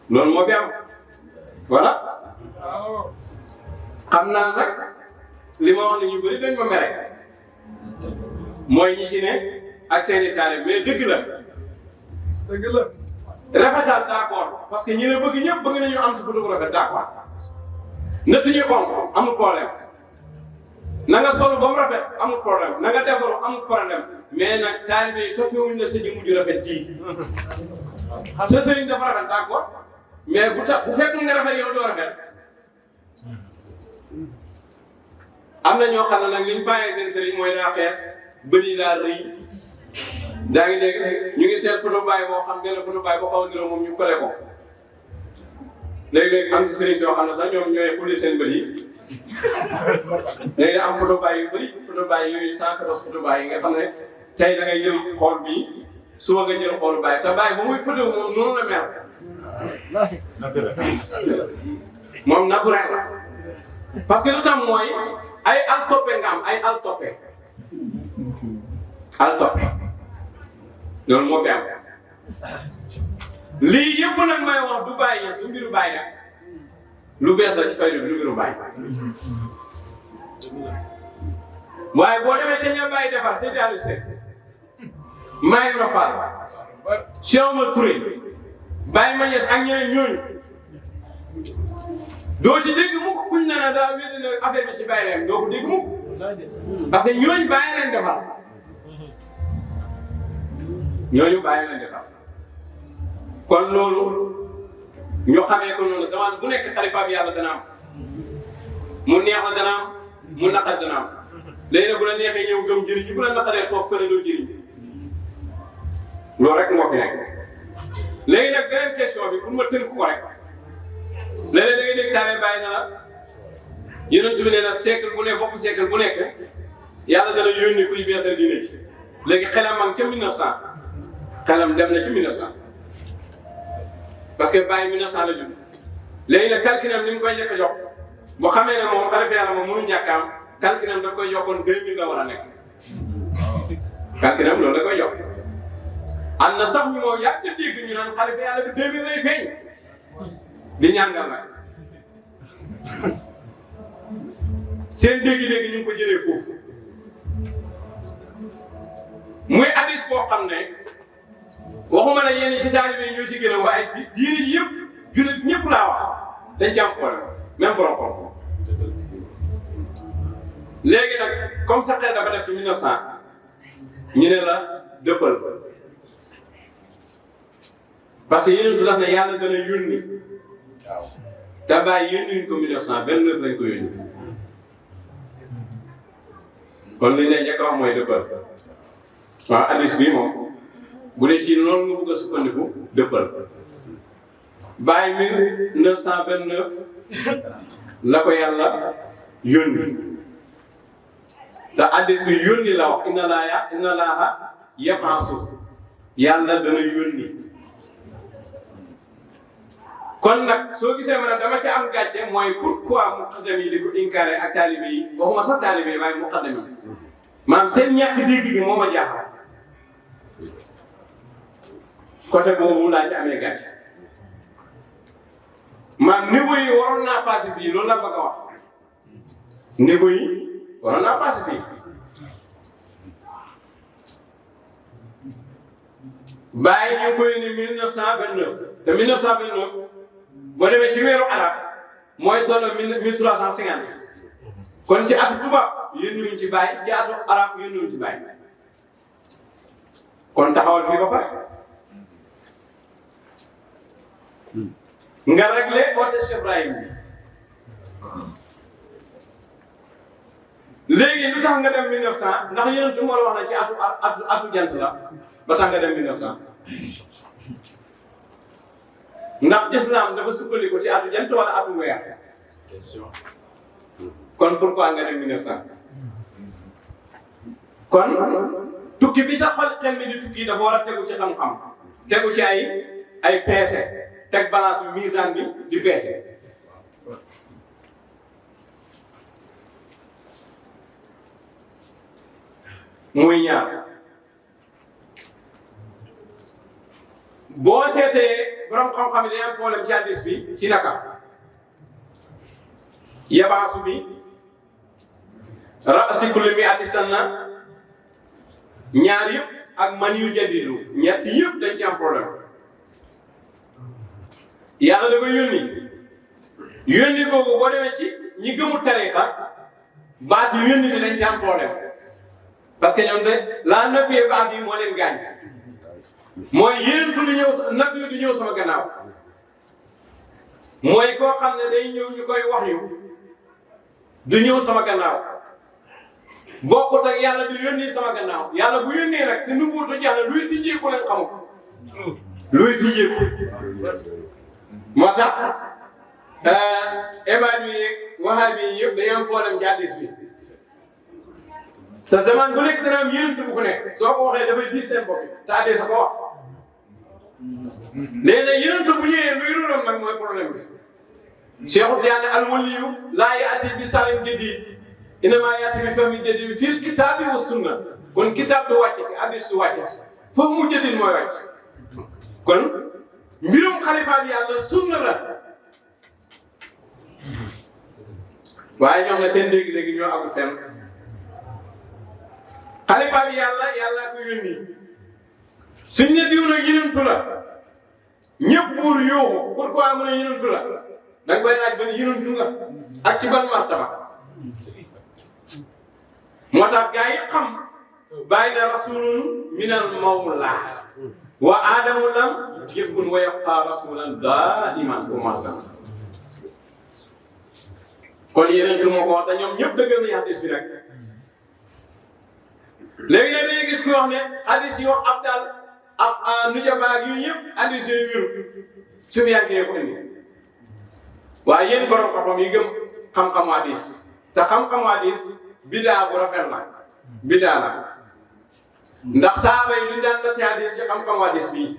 loolu moo fi am voilà xam naa nag li ma wax ne ñu bëri dañ ma mere mooy ñi ci ne ak seeni taale mais dëgg la rafetal d'accord parce que ñi la bëgg ñëpp bëgg nañu am si photo bu rafet d'accord nattuñu konk amul problème na nga solo ba mu rafet amul problème na nga defaru amul problème mais nag taalibe yi toppewuñu la sa jëmm ju rafet ji sa sëriñ dafa rafet d'accord mais bu fekk nga rafet yow doo rafet am na ñoo xam ne nag liñ bàyyee seen sëriñ mooy daa xees bët yi daa rëy daa ngi dégg ñu ngi seet photo baay boo xam benn photo baay boo xaw a niroo moom ñu collé ko léegi-léegi am ci sëriñ yoo xam ne sax ñoom ñooy xulli seen bët yi léegi am photo baay yu bëri photo baay yooyu 114 photo baay yi nga xam ne tey da ngay jël xool bii suba nga jël xoolu baay te baay ba muy photo moom noonu la mel moom naturel la parce que lu tax mooy ay al toppe nga am ay al toppe loolu moo fi am lii yëpp nag may wax du bàyyi su mbiru bàyyi nag lu bees la ci faydu bi du mbiru bàyyi waaye boo demee ca ña bàyyi defar Seydi Aliou Seck Maï Rafal Cheikh Oumar Touré Baye Magnès ak ñeneen ñooñu doo ci dégg mukk kuñ ne na daa wér na affaire bi ci bàyyi leen doo ko dégg mukk parce que ñooñu bàyyi leen defar ñooñu bàyyi leen defar kon loolu ñu xamee ko noonu zaman bu nekk xalifa bi yàlla dana am mu neex la dana am mu naqar dana am léegi nag bu la neexee ñëw gëm jëriñ bu la naqaree toog fële doo jëriñ loolu rek moo fi nekk léegi nag beneen question bi pour ma tënk ko rek léeg-léeg da ngay dégg taale bàyyi na la yonent bi nee na siècle bu ne bopp siècle bu nekk yàlla dana yónni kuy beesal diine ji léegi xelam man ca 1900 xelam dem na ci 1900 parce que bàyyi 1900 la judd léegi nag calculam li mu koy njëkk a jox boo xamee ne moom xalifa yàlla moom mënu ñàkk am calculam daf koy yokkoon 2000 la war a nekk calculam loolu da koy yokk am na sax ñu moom yàgg nga dégg ñu naan xalifa yàlla bi 2000 lay feeñ di ñàngal nag seen dégg-dégg ñu ngi ko jëlee foofu muy hadis boo xam ne waxuma ne yenn ci taalibe yi ñoo ci gën a waaye diine ji yëpp jullit ñëpp laa wax dañ ci am problème même borom xam léegi nag comme ça xel dafa def ci 1900 ñu ne la dëppal parce que yeneen tu daf ne yàlla dana yónni waaw te bàyyi yónni ko 1929 lañ ko yónni kon li ñu lay njëkk a wax mooy dëppal waaw hadis bii moom bu dee ci noonu nga bëgg a sukkandiku dëppal bàyyi 1929 la ko yàlla yónni te hadis bi yónni la wax inna laaha yab'asu yàlla dana yónni kon nag soo gisee ma ne dama ci am gàcce mooy pourquoi muqaddam yi di ko incaré ak taalibe yi waxuma sax taalibe yi waaye muqaddam yi maanaam seen ñàkk dégg gi moo ma jaaxal côté boobu laa ci amee gàcce maanaam niveau yi waroon naa passé fii loolu la bëgg a wax niveau yi waroon naa passé fii bàyyi ñu ngi koy ni 1929 te 1929 boo demee ci weeru arab mooy tolloo 1350 kon ci atu tubaab yónniwuñ ci bàyyi ci atu arab yónniwuñ ci bàyyi kon taxawal fii ba pare nga réglé oote Cheikh Ibrahim bi léegi lu tax nga dem 1900 ndax yonent moo la wax na ci atu jant la ba tax nga dem 1900 ndax islam dafa sukkandiku ci atu jant wala atu weer kon pourquoi nga dem 1900 kon tukki bi sa xel bi di tukki dafa war a tegu ci xam-xam tegu ci ay peese teg balance bi misaan bi di peese muy ñaar boo seetee borom xam-xam yi day am problème ci hadis bi ci naka yabaasu bi ra'si kulli mi'ati sanna ñaar yëpp ak man yu jaddidu ñett yëpp dañ ci am problème yàlla dafa yónni googu boo demee ci ñi gëmul tariqa baat yu yónni bi dañ ci am problème parce que ñoom de la nabi baat yi moo leen gaañ mooy yéentu di ñëw nabi di ñëw sama gannaaw mooy koo xam ne day ñëw ñu koy wax yu du ñëw sama gannaaw bokkut ak yàlla du yónni sama gannaaw yàlla bu yónnee nag te nubuutu yàlla luy tijjeeku lañ xamul luy tijjeeku moo tax évalué wahabi yi yëpp dañoo am problème ci hadis bi te zaman bu nekk dana am yénent bu ko nekk soo ko waxee dafay diis seen bopp te hadis a ko wax léegi nag yénent bu ñëwee luy ruram nag mooy problème bi Cheikh Tidiane al-waliyu laa yaati bi salin jadid inama yaati bi fahmi jadid fil kitaabi wa sunna kon kitaab du wàccati hadis du wàccati foofu mu jadid mooy wàcc kon mbirum xalifa bi yàlla sunna la waaye ñoom ne seen dégg-dégg ñoo agul fenn xalifa bi yàlla ko yónni suñ ne diw nag yonentu la ñëpp buur yooxu pourquoi mu ne yonentu la da nga koy laaj ban yonentu nga ak ci ban martaba moo tax gars yi xam bàyyi na rasulun minal mawla wa aadamu lam yakun wa yabqa rasulan daiman umasan kon yonentu moo ko wax te ñoom ñëpp dëggal nañu hadis bi nag léegi nag dañuy gis ku wax ne hadis yi wax ab daal ab nujabaag yu yëpp hadis yooyu wéru su fi yàggee ko indi waaye yéen borom xam-xam yi gëm xam-xamu hadis te xam-xamu hadis bidaa bu rafet la bidaa la ndax saaba yi duñ daan natt hadis ci xam-xamu hadis bii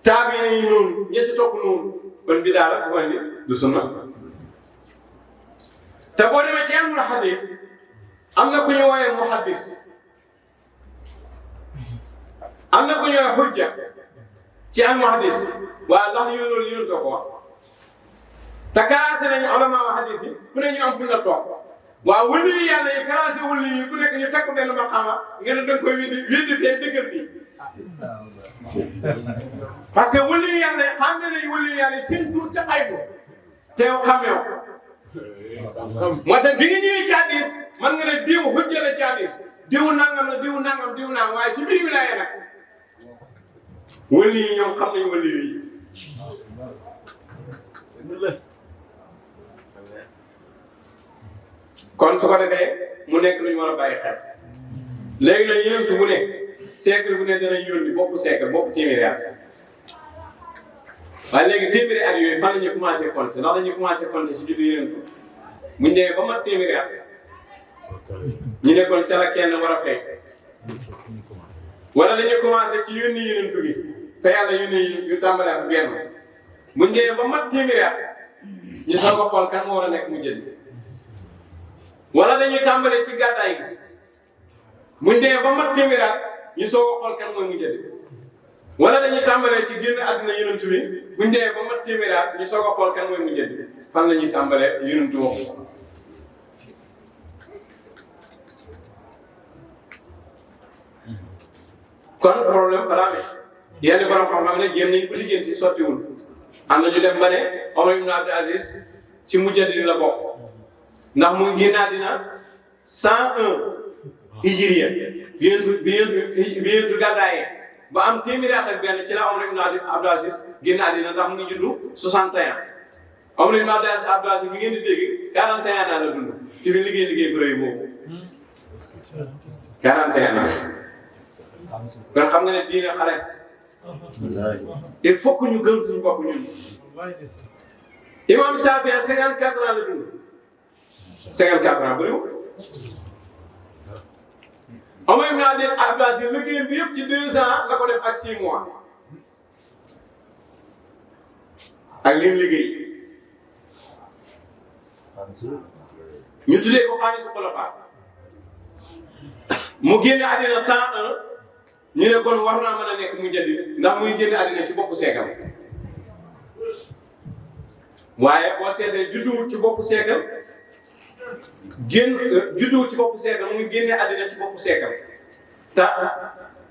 taabiin yi noonu ñetti topp noonu kon bidaa la ko indi du sunna te boo demee ci ilmul hadis am na ku ñu wooyee muhaddis am na ku ñu wooyee hujja ci ilmul hadis waaye ndax ñu loolu yéen ko wax te classé nañu ulama hadis yi ku ne ñu am fu ñu la toog waaw wëllu yi yàlla yi classé wëllu yi ku nekk ñu teg ko benn maqaama nga ne danga koy weddi fee dëggal bi parce que wëllu yi yàlla yi xam nañu wëllu yi yàlla yi seen tur ca xaybu te yow xamee ko moo tax bi nga ñëwee ci hadis man nga ne diw hujja la ci hadis diw nangam la diw nangam waaye ci biir wilaaya nag wëllu yi ñoom xam nañu wëllu yi kon su ko defee mu nekk lu ñu war a bàyyi xel léegi nag yonent bu ne siècle bu ne dana yónni bopp siècle bopp téeméeri at waaye léegi téeméeri at yooyu fan la ñuy commencé compter ndax dañuy commencé compter si juddu yonent buñ demee ba mat téeméeri at ñu nekkoon ca la kenn war a fekk wala dañuy commencé ci yónni yonent gi te yàlla yónni yu tàmbalee ak benn buñ demee ba mat téeméeri at ñu soog a xool kan moo war a nekk mu jënd wala dañuy tàmbalee ci gàddaay gi buñ demee ba mat téeméeri at ñu soog a xool kan mooy mu jënd wala dañuy tàmbalee ci génn àdduna yonent bi buñ demee ba mat téeméeri at ñu soog a xool kan mooy mu jënd fan la ñuy tàmbalee yonent wax kon problème fa la amee yenn borom xam-xam ne jéem nañ ko lijjanti sottiwul am na ñu dem ba ne Omar ibn Abdul Aziz ci mujaddid la bokk ndax mu ngi génn àddina 101 hijriya bi yentu gàddaayee ba am téeméeri at ak benn ci la Omar ibn Abdul Aziz génn àddina ndax mu ngi juddu 61 Omar ibn Abdul Aziz bi ngeen di dégg 41 ans la dund ci bi liggéey bu rëy boobu 41 ans kon xam nga ne diine xale il faut que ñu gëm suñu bopp ñun imam Shafi 54 ans la dund 54 ans bëriwul Omar ibn Abdul Aziz liggéeyam bi yëpp ci 2 ans la ko def ak 6 mois ak lim liggéey ñu tuddee ko xaamisu xulafa mu génne àddina 101 ñu ne kon war naa mën a nekk mujaddid ndax muy génne àddina ci boppu seekal waaye boo seetee judduwul ci boppu seekal judduwul ci boppu seekal muy génne àddina ci boppu seekal te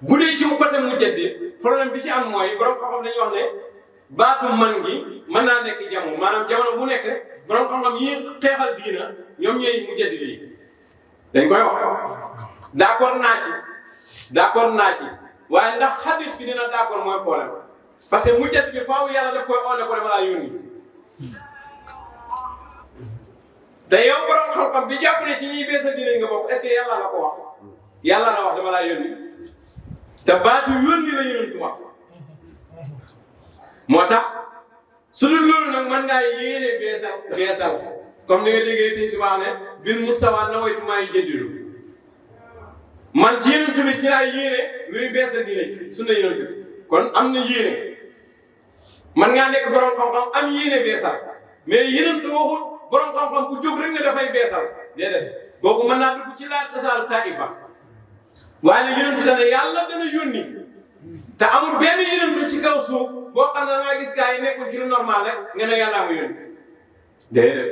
bu dee ci côté mujaddid problème bi ci am mooy borom xam-xam dañuy wax ne baatu man gi mën naa nekk jamono maanaam jamono bu nekk borom xam-xam yi xeexal diina ñoom ñooy mujaddid yi dañ koy wax d'accord naa ci waaye ndax hadis bi dina d'accord mooy problème parce que mujaddid bi faaw yàlla daf koy on ne ko dama laa yónni te yow borom xam-xam bi jàpp ne ci ñiy beesal diine nga bokk est-ce que yàlla la ko wax yàlla la wax dama laa yónni te baatu yónni la yónni wax moo tax su dul loolu nag mën ngaa yéene beesal comme ni nga déggee Sëñ Tuubaa ne bil mustawa nawaytu maa yujaddidu man ci Yonent bi ci laa yéene luy beesal diine sunna Yonent bi kon am na yéene man ngaa nekk borom xam-xam am yéene beesal mais Yonent waxul borom xam-xam bu jóg rek ne dafay beesal déedéet kooku mën naa dugg ci laa tasaalu taifa waaye nag Yonent dana yàlla dana yónni te amul benn Yonent ci kaw suuf boo xam ne dangaa gis gars yi nekkul ci lu normal rek nga ne yàllaa ma yónni déedéet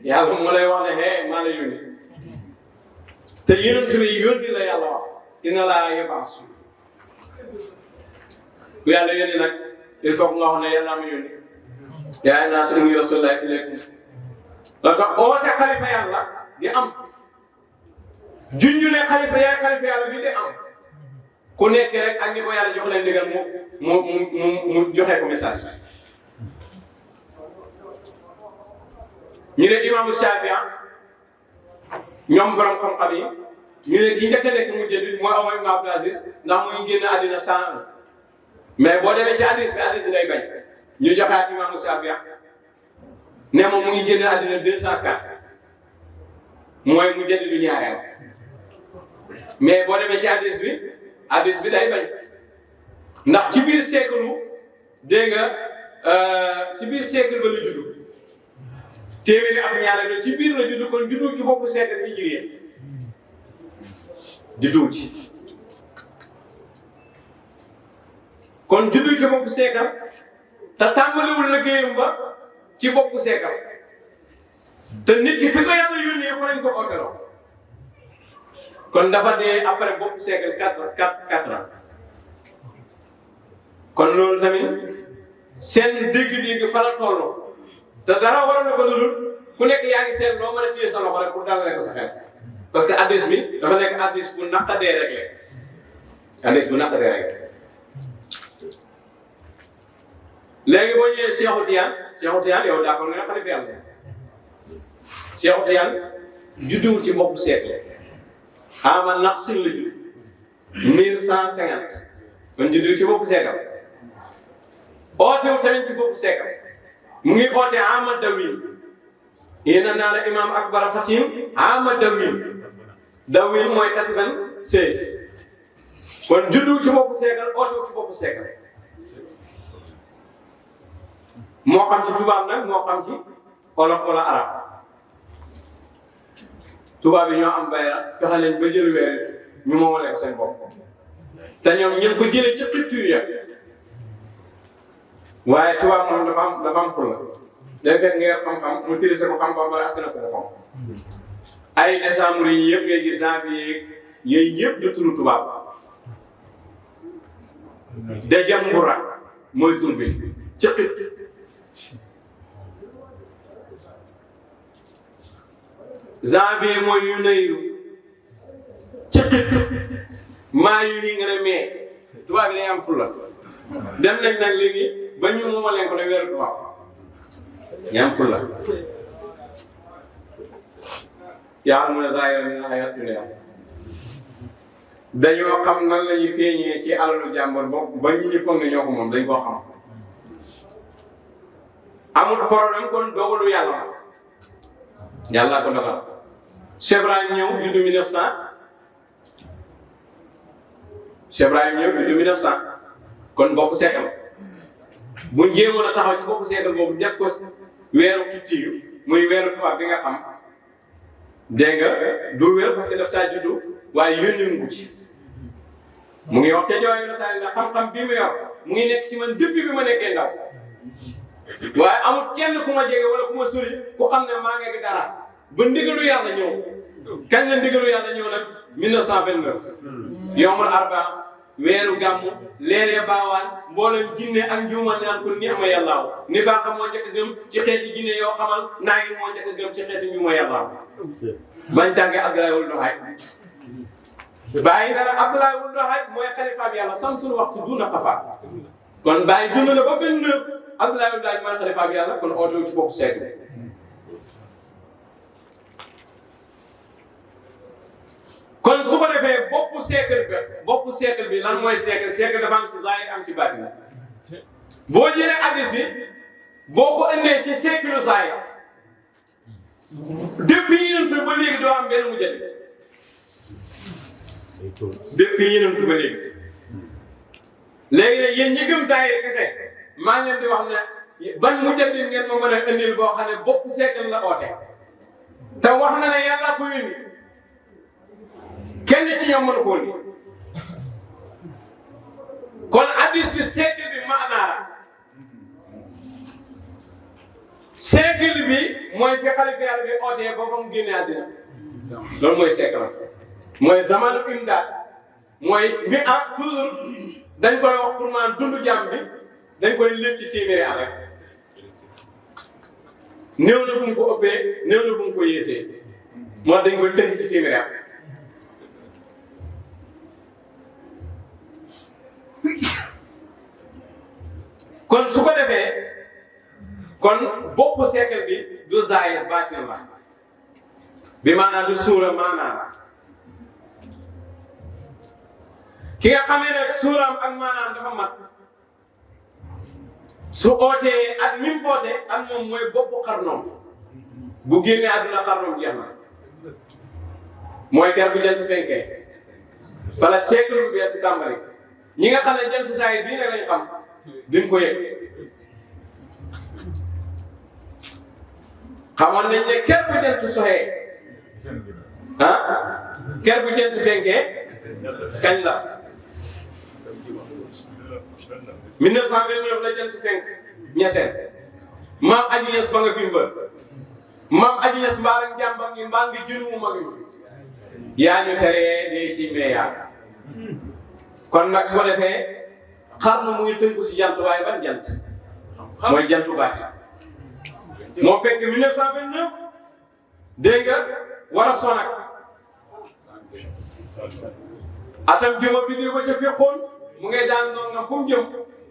yàlla moo lay wax ne hey maa la yónni te Yonent bi yónni la yàlla wax inna laa yab'asu bu yàlla yónni nag il faut que nga wax ne yàllaa ma yónni yaa naasu inni rasuulullaahi ilaykum loolu tax oote xalifa yàlla di am junju ne xalifa yàlla bi di am ku nekk rek ak ni ko yàlla jox leen ndigal mu joxe ko message bi ñu ne imaamu Shaafi'i ñoom borom xam-xam yi ñu ne ki njëkk a nekk mujaddid mooy Omar ibn Abdul Aziz ndax muy génn àddina 101 mais boo demee ci hadis bi day bañ ñu joxaat imaamu Shaafi'i ne moom mu ngi génn àddina 204 mooy mujaddidu ñaareel mais boo demee ci hadis bi day bañ ndax ci biir siècle dégg nga ci biir siècle ba la juddu téeméeri at ñaareel ci biir la juddu kon juddu ci boppu siècle hijriya juddu ci kon juddu ci boppu siècle te tàmbaliwul liggéeyam ba ci boppu siècle te nit ki fi ko yàlla yónnee ko lañ ko ooteloo kon dafa dee après boppu siècle 4 ans kon loolu tamit seen dégg-dégg fa la toll te dara waral na ko lu dul ku nekk yaa ngi seet loo mën a téye sa loxo rek pour dalale ko sa xel parce que hadis bi dafa nekk hadis bu naqadee rek hadis bu naqadee rek léegi boo ñëwee Cheikh Tidiane yow d'accord nga ne xalifa yàlla Cheikh Tidiane judduwul ci boppu siècle ama nax sin la judd 1150 kon judduwul ci boppu siècle ootewu tamit ci boppu siècle mu ngi oote ama dawin yéena naa la imam akbar fatim ama dawin mooy 96 kon judduwul ci boppu siècle ootewu ci boppu siècle moo xam ci tubaab nag moo xam ci olof wala arab tubaab yi ñoo am bayra fexe leen ba jël weer ñu moomale ko seen bopp te ñoom ñu ko jëlee ci culture ya waaye tubaab moom dafa am fulla day fekk nga yor xam-xam mu tirise ko xam-xam bala askan ko xam ay décembre yi yëpp ngay gis janvier yooyu yëpp du turu tubaab Dajambura mooy tur bi cëqit janvier mooy yunayru cëqit maa yu nii nga ne mais tubaab bi day am fulla dem nañ nag léegi ba ñu mooma leen ko ne weeru tubaab ñu am fulla yàlla mu ne zaahira min al-hayaati dunya dañoo xam nan la ñuy feeñee ci alalu jàmbur ba ñu ñu foog ne ñoo ko moom dañ koo xam amul problème kon dogalu yàlla yàlla ko dogal Cheikh Ibrahim ñëw juddu 1900 Cheikh Ibrahim ñëw juddu 1900 kon bopp seekal buñ jéemoon a taxaw ci bopp seekal boobu def ko weeru kittiyu muy weeru tubaab bi nga xam dégg nga du wér parce que daf taa juddu waaye yónni ko ci mu ngi wax ca jawaayu na saa la xam-xam bi mu yor mu ngi nekk ci man depuis bi ma nekkee ndaw waaye amul kenn ku ma jege wala ku ma sori ku xam ne maa ngi dara ba ndigalu yàlla ñëw kañ la ndigalu yàlla ñëw nag 1929 yowmul arba weeru gàmmu leeree baawaan mboolem jinne ak njuumal naan ko ni'ma yàllaaw ni faa xam moo njëkk a gëm ci xeeti jinne yoo xamal naa yi moo njëkk a gëm ci xeeti njuuma yàllaaw bañ tàngee Abdoulaye wul doxaay bàyyi dara Abdoulaye wul doxaay mooy xalifa bi yàlla samsul waxtu duna xafa kon bàyyi dund na ba 29 Abdoulaye wul doxaay mooy xalifa bi yàlla kon ootewu ci bopp siècle kon su ko defee boppu siècle bi lan mooy siècle dafa am ci zahir am ci baatin boo jëlee hadiis bi boo ko indee ci siècle zahir depuis yonent ba léegi doo am benn mujjati depuis yonent ba léegi nag yéen ñi gëm zahir kese maa ngi leen di wax ne ban mujjati ngeen ma mën a indil boo xam ne boppu siècle la oote te wax na ne yàlla ko yónni kenn ci ñoom mënu ko woon kon hadiis bi siècle bi maanaara siècle bi mooy fi xalifa yàlla bi ootee ba fa mu génne àddina loolu mooy siècle mooy zamanu imdaad mooy mi ah toujours dañ koy wax pour maanaam dundu jàmm bi dañ koy lépp ci téeméeri at rek néew na bu mu ko ëppee néew na bu mu ko yéesee moo dañ koy tënk ci téeméeri at kon su ko defee kon boppu siècle bi du zaahir baatin la bi maanaam du suura maanaam ki nga xamee ne suuraam ak maanaam dafa mat su ootee at mi mu ootee at moom mooy boppu xarnoom bu génnee àdduna xarnoom jeex na mooy ker bu jant fenkee wala siècle bu bees si tàmbali ñi nga xam ne jant zaahir bii ne lañ xam duñ ko yëg xamoon nañ ne ker bu jant soxee ker bu jant fenkee kañ la 1929 la jant fenk ñeseen maam aji ñes ba nga fi mbër maam aji ñes mbaal ak njàmbam ngi mbaal ngi jënuwu mag yi yaa ñu teree dee ci meeyaa kon nag su ko defee xarnu mu ngi tënku si jant waaye ban jant mooy jantu baati moo fekk 1929 dégg nga war a sonak atam jëma bi di ko ca fekkoon mu ngay daan noonu nga fu mu jëm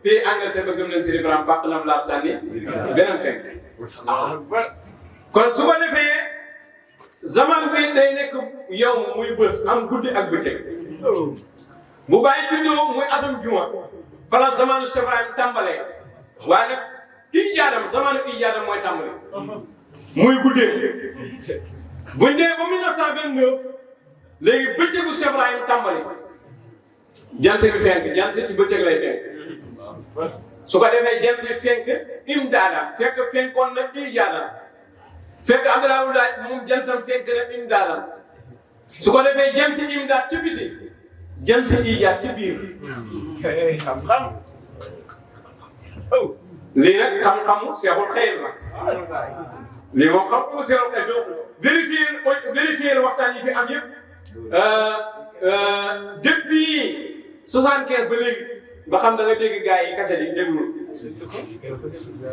fii Angleterre ba gëm nañ si Ibrahima fàq nam laa sànni beneen fekk kon su ko defee zaman bi day nekk yow muy bës am guddi ak bëccëg bu bàyyi juddoo muy atum juma fala zamanu Cheikh Ibrahim tàmbalee waaye nag ijaadam zamanu ijaadam mooy tàmbale muy guddee buñ dee ba 1929 léegi bëccëgu Cheikh Ibrahim tàmbali jant bi fenk jant ci bëccëg lay fenk su ko defee jant bi fenk imdaadam fekk fenkoon na ijaadam fekk Abdoulaye Daaj moom jantam fenk na imdaadam su ko defee jant imdaad ci biti jant ijaad ci biir xam-xam lii nag xam-xamu seexul xëyr la lii moom xam-xamu seexul xëyr donc vérifier waxtaan yi fi am yëpp depuis 75 ba léegi ba xam da nga dégg gars yi kase yi déglul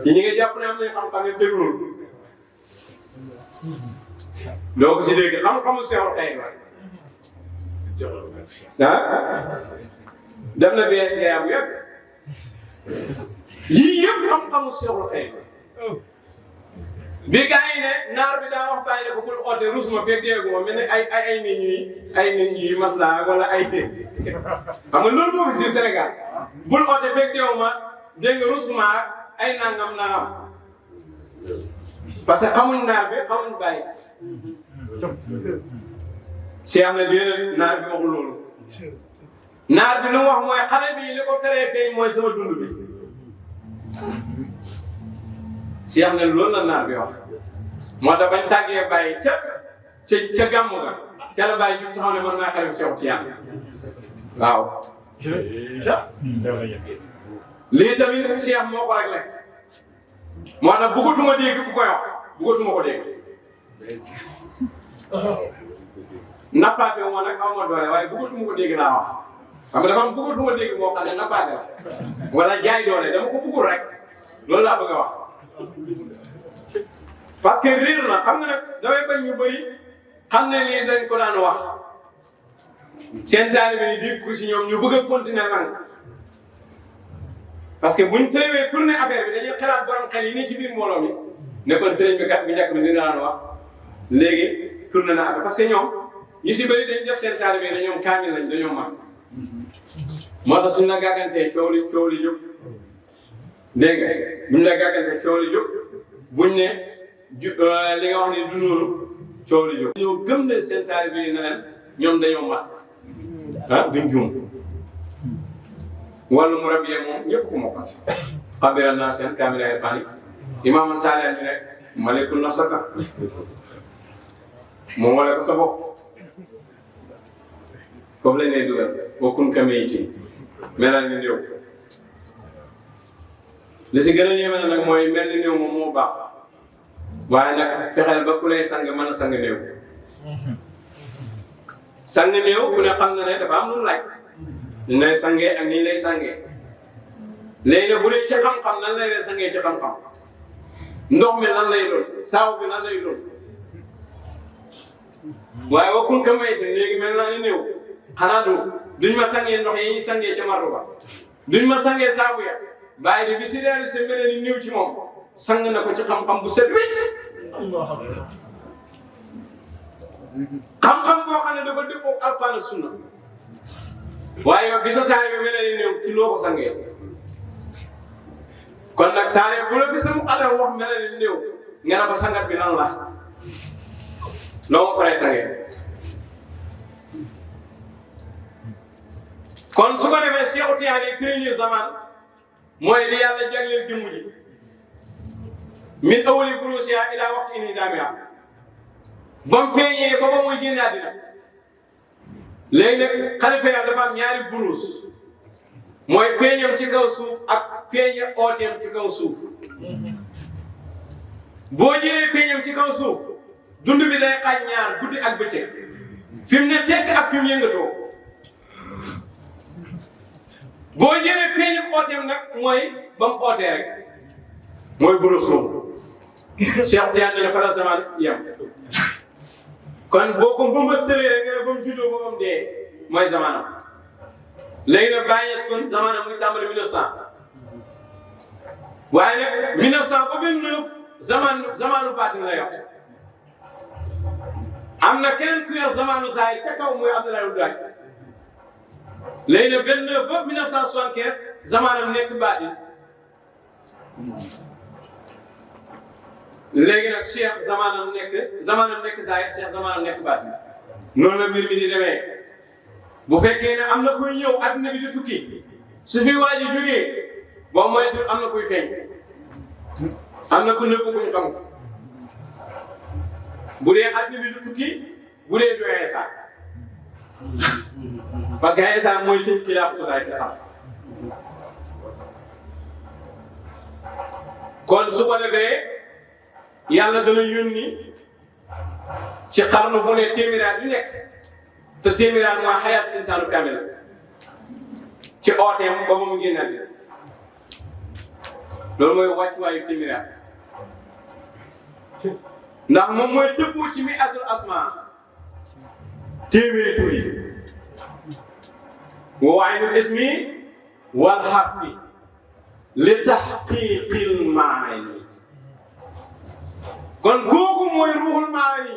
ñi nga jàpp ne am nañ xam-xam ne déglul doo ko si dégg xam-xamu seexul xëy na dem na BSDA bu yàgg yii yëpp xam-xamu seexul xëy na bi gars yi ne naar bi daa wax bàyyi ne ko bul oote rus ma fekk déggu ma mel ne ay nit ñuy masla wala ay dégg xam nga loolu moo fi si Sénégal bul oote fekk déggu ma dégg nga rus ma ay nangam parce que xamuñ naar bi xamuñ bàyyi Cheikh na déedéet naar bi waxul loolu naar bi lu mu wax mooy xale bi li ko teree feeñ mooy sama dund bi Cheikh ne loolu la naar bi wax moo tax bañ tàggee bàyyi ca gàmmu ga ca la bàyyi jub taxaw ne man maa xale bi Cheikh Tidiane waaw lii tamit Cheikh moo ko réglé moo tax bëggatuma dégg ku koy wax bëggatuma ko dégg nappaate wu ma nag aw ma doole waaye bëggatuma ko dégg laa wax xam nga dafa am bëggatuma dégg moo xam ne nappaate la wala jaay doole dama ko bëggul rek loolu laa bëgg a wax parce que réer na xam nga nag dafay bañ ñu bëri xam ne lii dañ ko daan wax seen taalibe yi dégg ko si ñoom ñu bëgg a continuer nang parce que buñ tëwee tourné affaire bi dañuy xalaat borom xel yi ni ci biir mbooloo mi nekkoon sëriñ bi kat bu njëkk bi dina daan wax léegi tourné na affaire parce que ñoom ñu si bëri dañ def seen taalibe ne ñoom kaamil lañ dañoo mag moo tax suñ la gàggantee coow li jóg dégg nga buñ la gàggantee coow li jóg buñ ne li nga wax ni du noonu coow li jóg. ñoo gëm ne seen taalibe yi ne leen ñoom dañoo mat duñ juum wàllu mu rabiyee moom ñëpp ku mokkal xabiral naa seen kaamil ay fani imaaman saaleen ñu nekk malikul nasaka moom wala ko sa bopp foofu lañ lay dugal bokkun kamee ci melal ni néew li si gën a yéeme na nag mooy mel ni néew moom moo baax waaye nag fexeel ba ku lay sang mën a sang néew sang néew ku ne xam na ne dafa am lu mu laaj ni lay sangee ak ni lay sangee léegi nag bu dee ci xam-xam nan lay sangee ci xam-xam ndox mi lan lay doon saaw bi lan lay doon waaye wakkun ka mayte léegi mel naa ni néew xanaa duñ ma sangee ndox yi ñuy sangee ca martu ba duñ ma sangee saabu ya bàyyi de bi si réalisé mel ni néew ci moom sang na ko ci xam-xam bu set wécc xam-xam boo xam ne dafa dëppoo Alxuraan ak sunna waaye yow bi sa taalibe mel ni néew ci loo ko sangee kon nag taalibe bu la bi sama xale wax mel ni néew nga ne ko sangat bi lan la loo ma paree sangee kon su ko defee Cheikh Tidiane premier zaman mooy li yàlla jagleel jëmm ji min awali burusiya ila waxti ini daamiya ba mu feeñee ba muy génn àddina léegi nag xalifa yàlla dafa am ñaari burus mooy feeñam ci kaw suuf ak feeña ooteem ci kaw suuf boo jëlee feeñam ci kaw suuf dund bi day xaaj ñaar guddi ak bëccëg fi mu ne tekk ak fi mu yëngatoo boo jëlee feeñam ooteem nag mooy ba mu ootee rek mooy burus boobu Cheikh Tidiane ne fa la zaman yem kon boo ko mbëmbëstalee rek nga ne ba mu juddoo ba mu dee mooy zamanam léegi nag Baye Niass kon zamanam mu ngi tàmbali 1900 waaye nag 1900 ba 29 zamanu baatin la yor am na keneen ku yor zamanu zahir ca kaw muy Abdoulaye Wade léegi nag 29 ba 1975 zamanam nekk baatin léegi nag Cheikh zamanam nekk zahir Cheikh zamanam nekk baatin noonu la mbir mi di demee bu fekkee ne am na kuy ñëw adduna bi di tukki su fi waa ji jógee boo moytuwul am na kuy feeñ am na ku nëbb ku ñu xam bu dee adduna bi di tukki bu dee du Isa parce que Isa mooy tëj xilaafatullahi fi xam kon su ko defee yàlla dana yónni ci xarnu bu ne téeméeraat yu nekk te téeméeraat mooy xayaat insaanu kaamil ci ooteem ba mu génnaat loolu mooy wàccuwaayu téeméeri at ndax moom mooy dëppoo ci mi'atul asmaa téeméeri tur yi wa aynul ismi wal harfi li tahqiqil maani kon kooku mooy ruuxul maani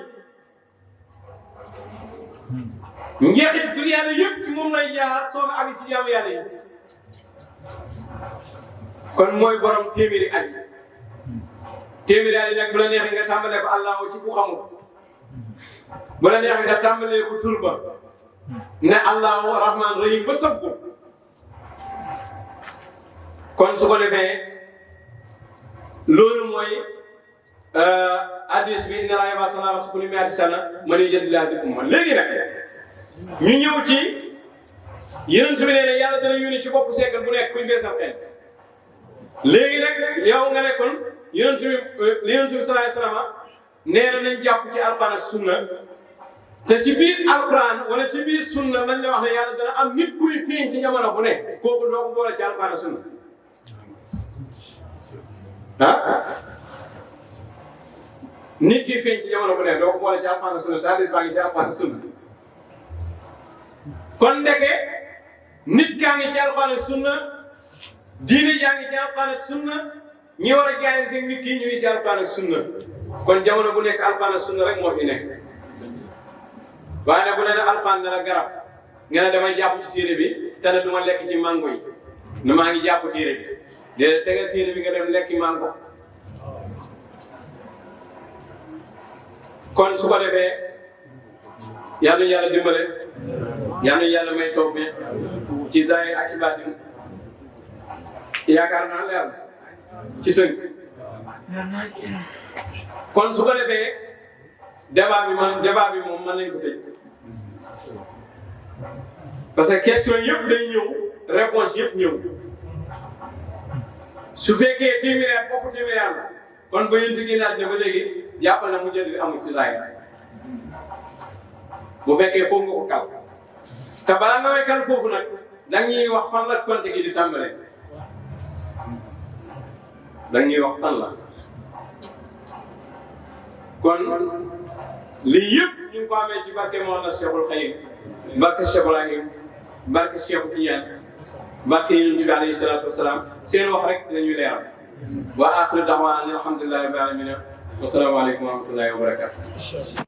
njeexit tur yàlla yëpp ci moom lay jaar soo ko àgg ci jaamu yàlla yi kon mooy borom téeméeri at yi téeméeri at yi nag bu la neexee nga tàmbalee ko allahu ci ku xamul bu la neexee nga tàmbalee ko tur ba ne allahu rahman rahim ba sëb ko kon su ko defee loolu mooy hadis bi inna laa yab'asu ala kulli mi'ati sana man yujaddidu umma léegi nag ñu ñëw ci yonent bi nee na yàlla dana yónni ci bopp seekal bu nekk kuy beesal xel léegi nag yow nga ne kon yonent bi sallallahu alayhi wasallam nee na nañ jàpp ci alquran ak sunna te ci biir alquran wala ci biir sunna lañ la wax ne yàlla dana am nit kuy feeñ ci jamono bu nekk kooku doo ko boole ci alquran ak sunna ah nit ki feeñ ci jamono bu nekk doo ko boole ci alquran ak sunna te hadis baa ngi ci alquran ak sunna kon ndeke nit kaa ngi ci alquran ak sunna diine jaa ngi ci alquran ak sunna ñi war a jaayante nit ki ñu ngi ci alquran ak sunna kon jamono bu nekk alquran ak sunna rek moo fi nekk waaye nag bu ne alquran dana garab nga ne damay jàpp ci téere bi te ne du ma lekk ci mango yi ne maa ngi jàpp téere bi déedéet tegal téere bi nga dem lekki mango kon su ko defee yal na yàlla dimbale yal na yàlla may tawfiq ci zahir ak ci baatin yaakaar naa leer ci tënk kon su ko defee débat bi moom mën nañ ko tëj parce que question yëpp day ñëw réponse yëpp ñëw su fekkee téeméeri at bokk téeméeri at la kon ba yéen fi génnaat ne ba léegi jàppal na mu jënd amul ci zahir bu fekkee foofu nga ko kal te balaa nga koy kal foofu nag dañuy wax fan la compte gi di tàmbalee dañuy wax fan la kon lii yëpp ñu ngi ko amee ci barke Mawlana Cheikhul Khadim barke Cheikh Ibrahim barke Cheikh Tidiane barke Yonent bi alayhi salaatu wa salaam seen wax rek la ñuy leeral wa aaxiru da'waana alhamdulillahi rabbil aalamiin wa salaamu aleykum wa rahmatullahi wa barakaatuh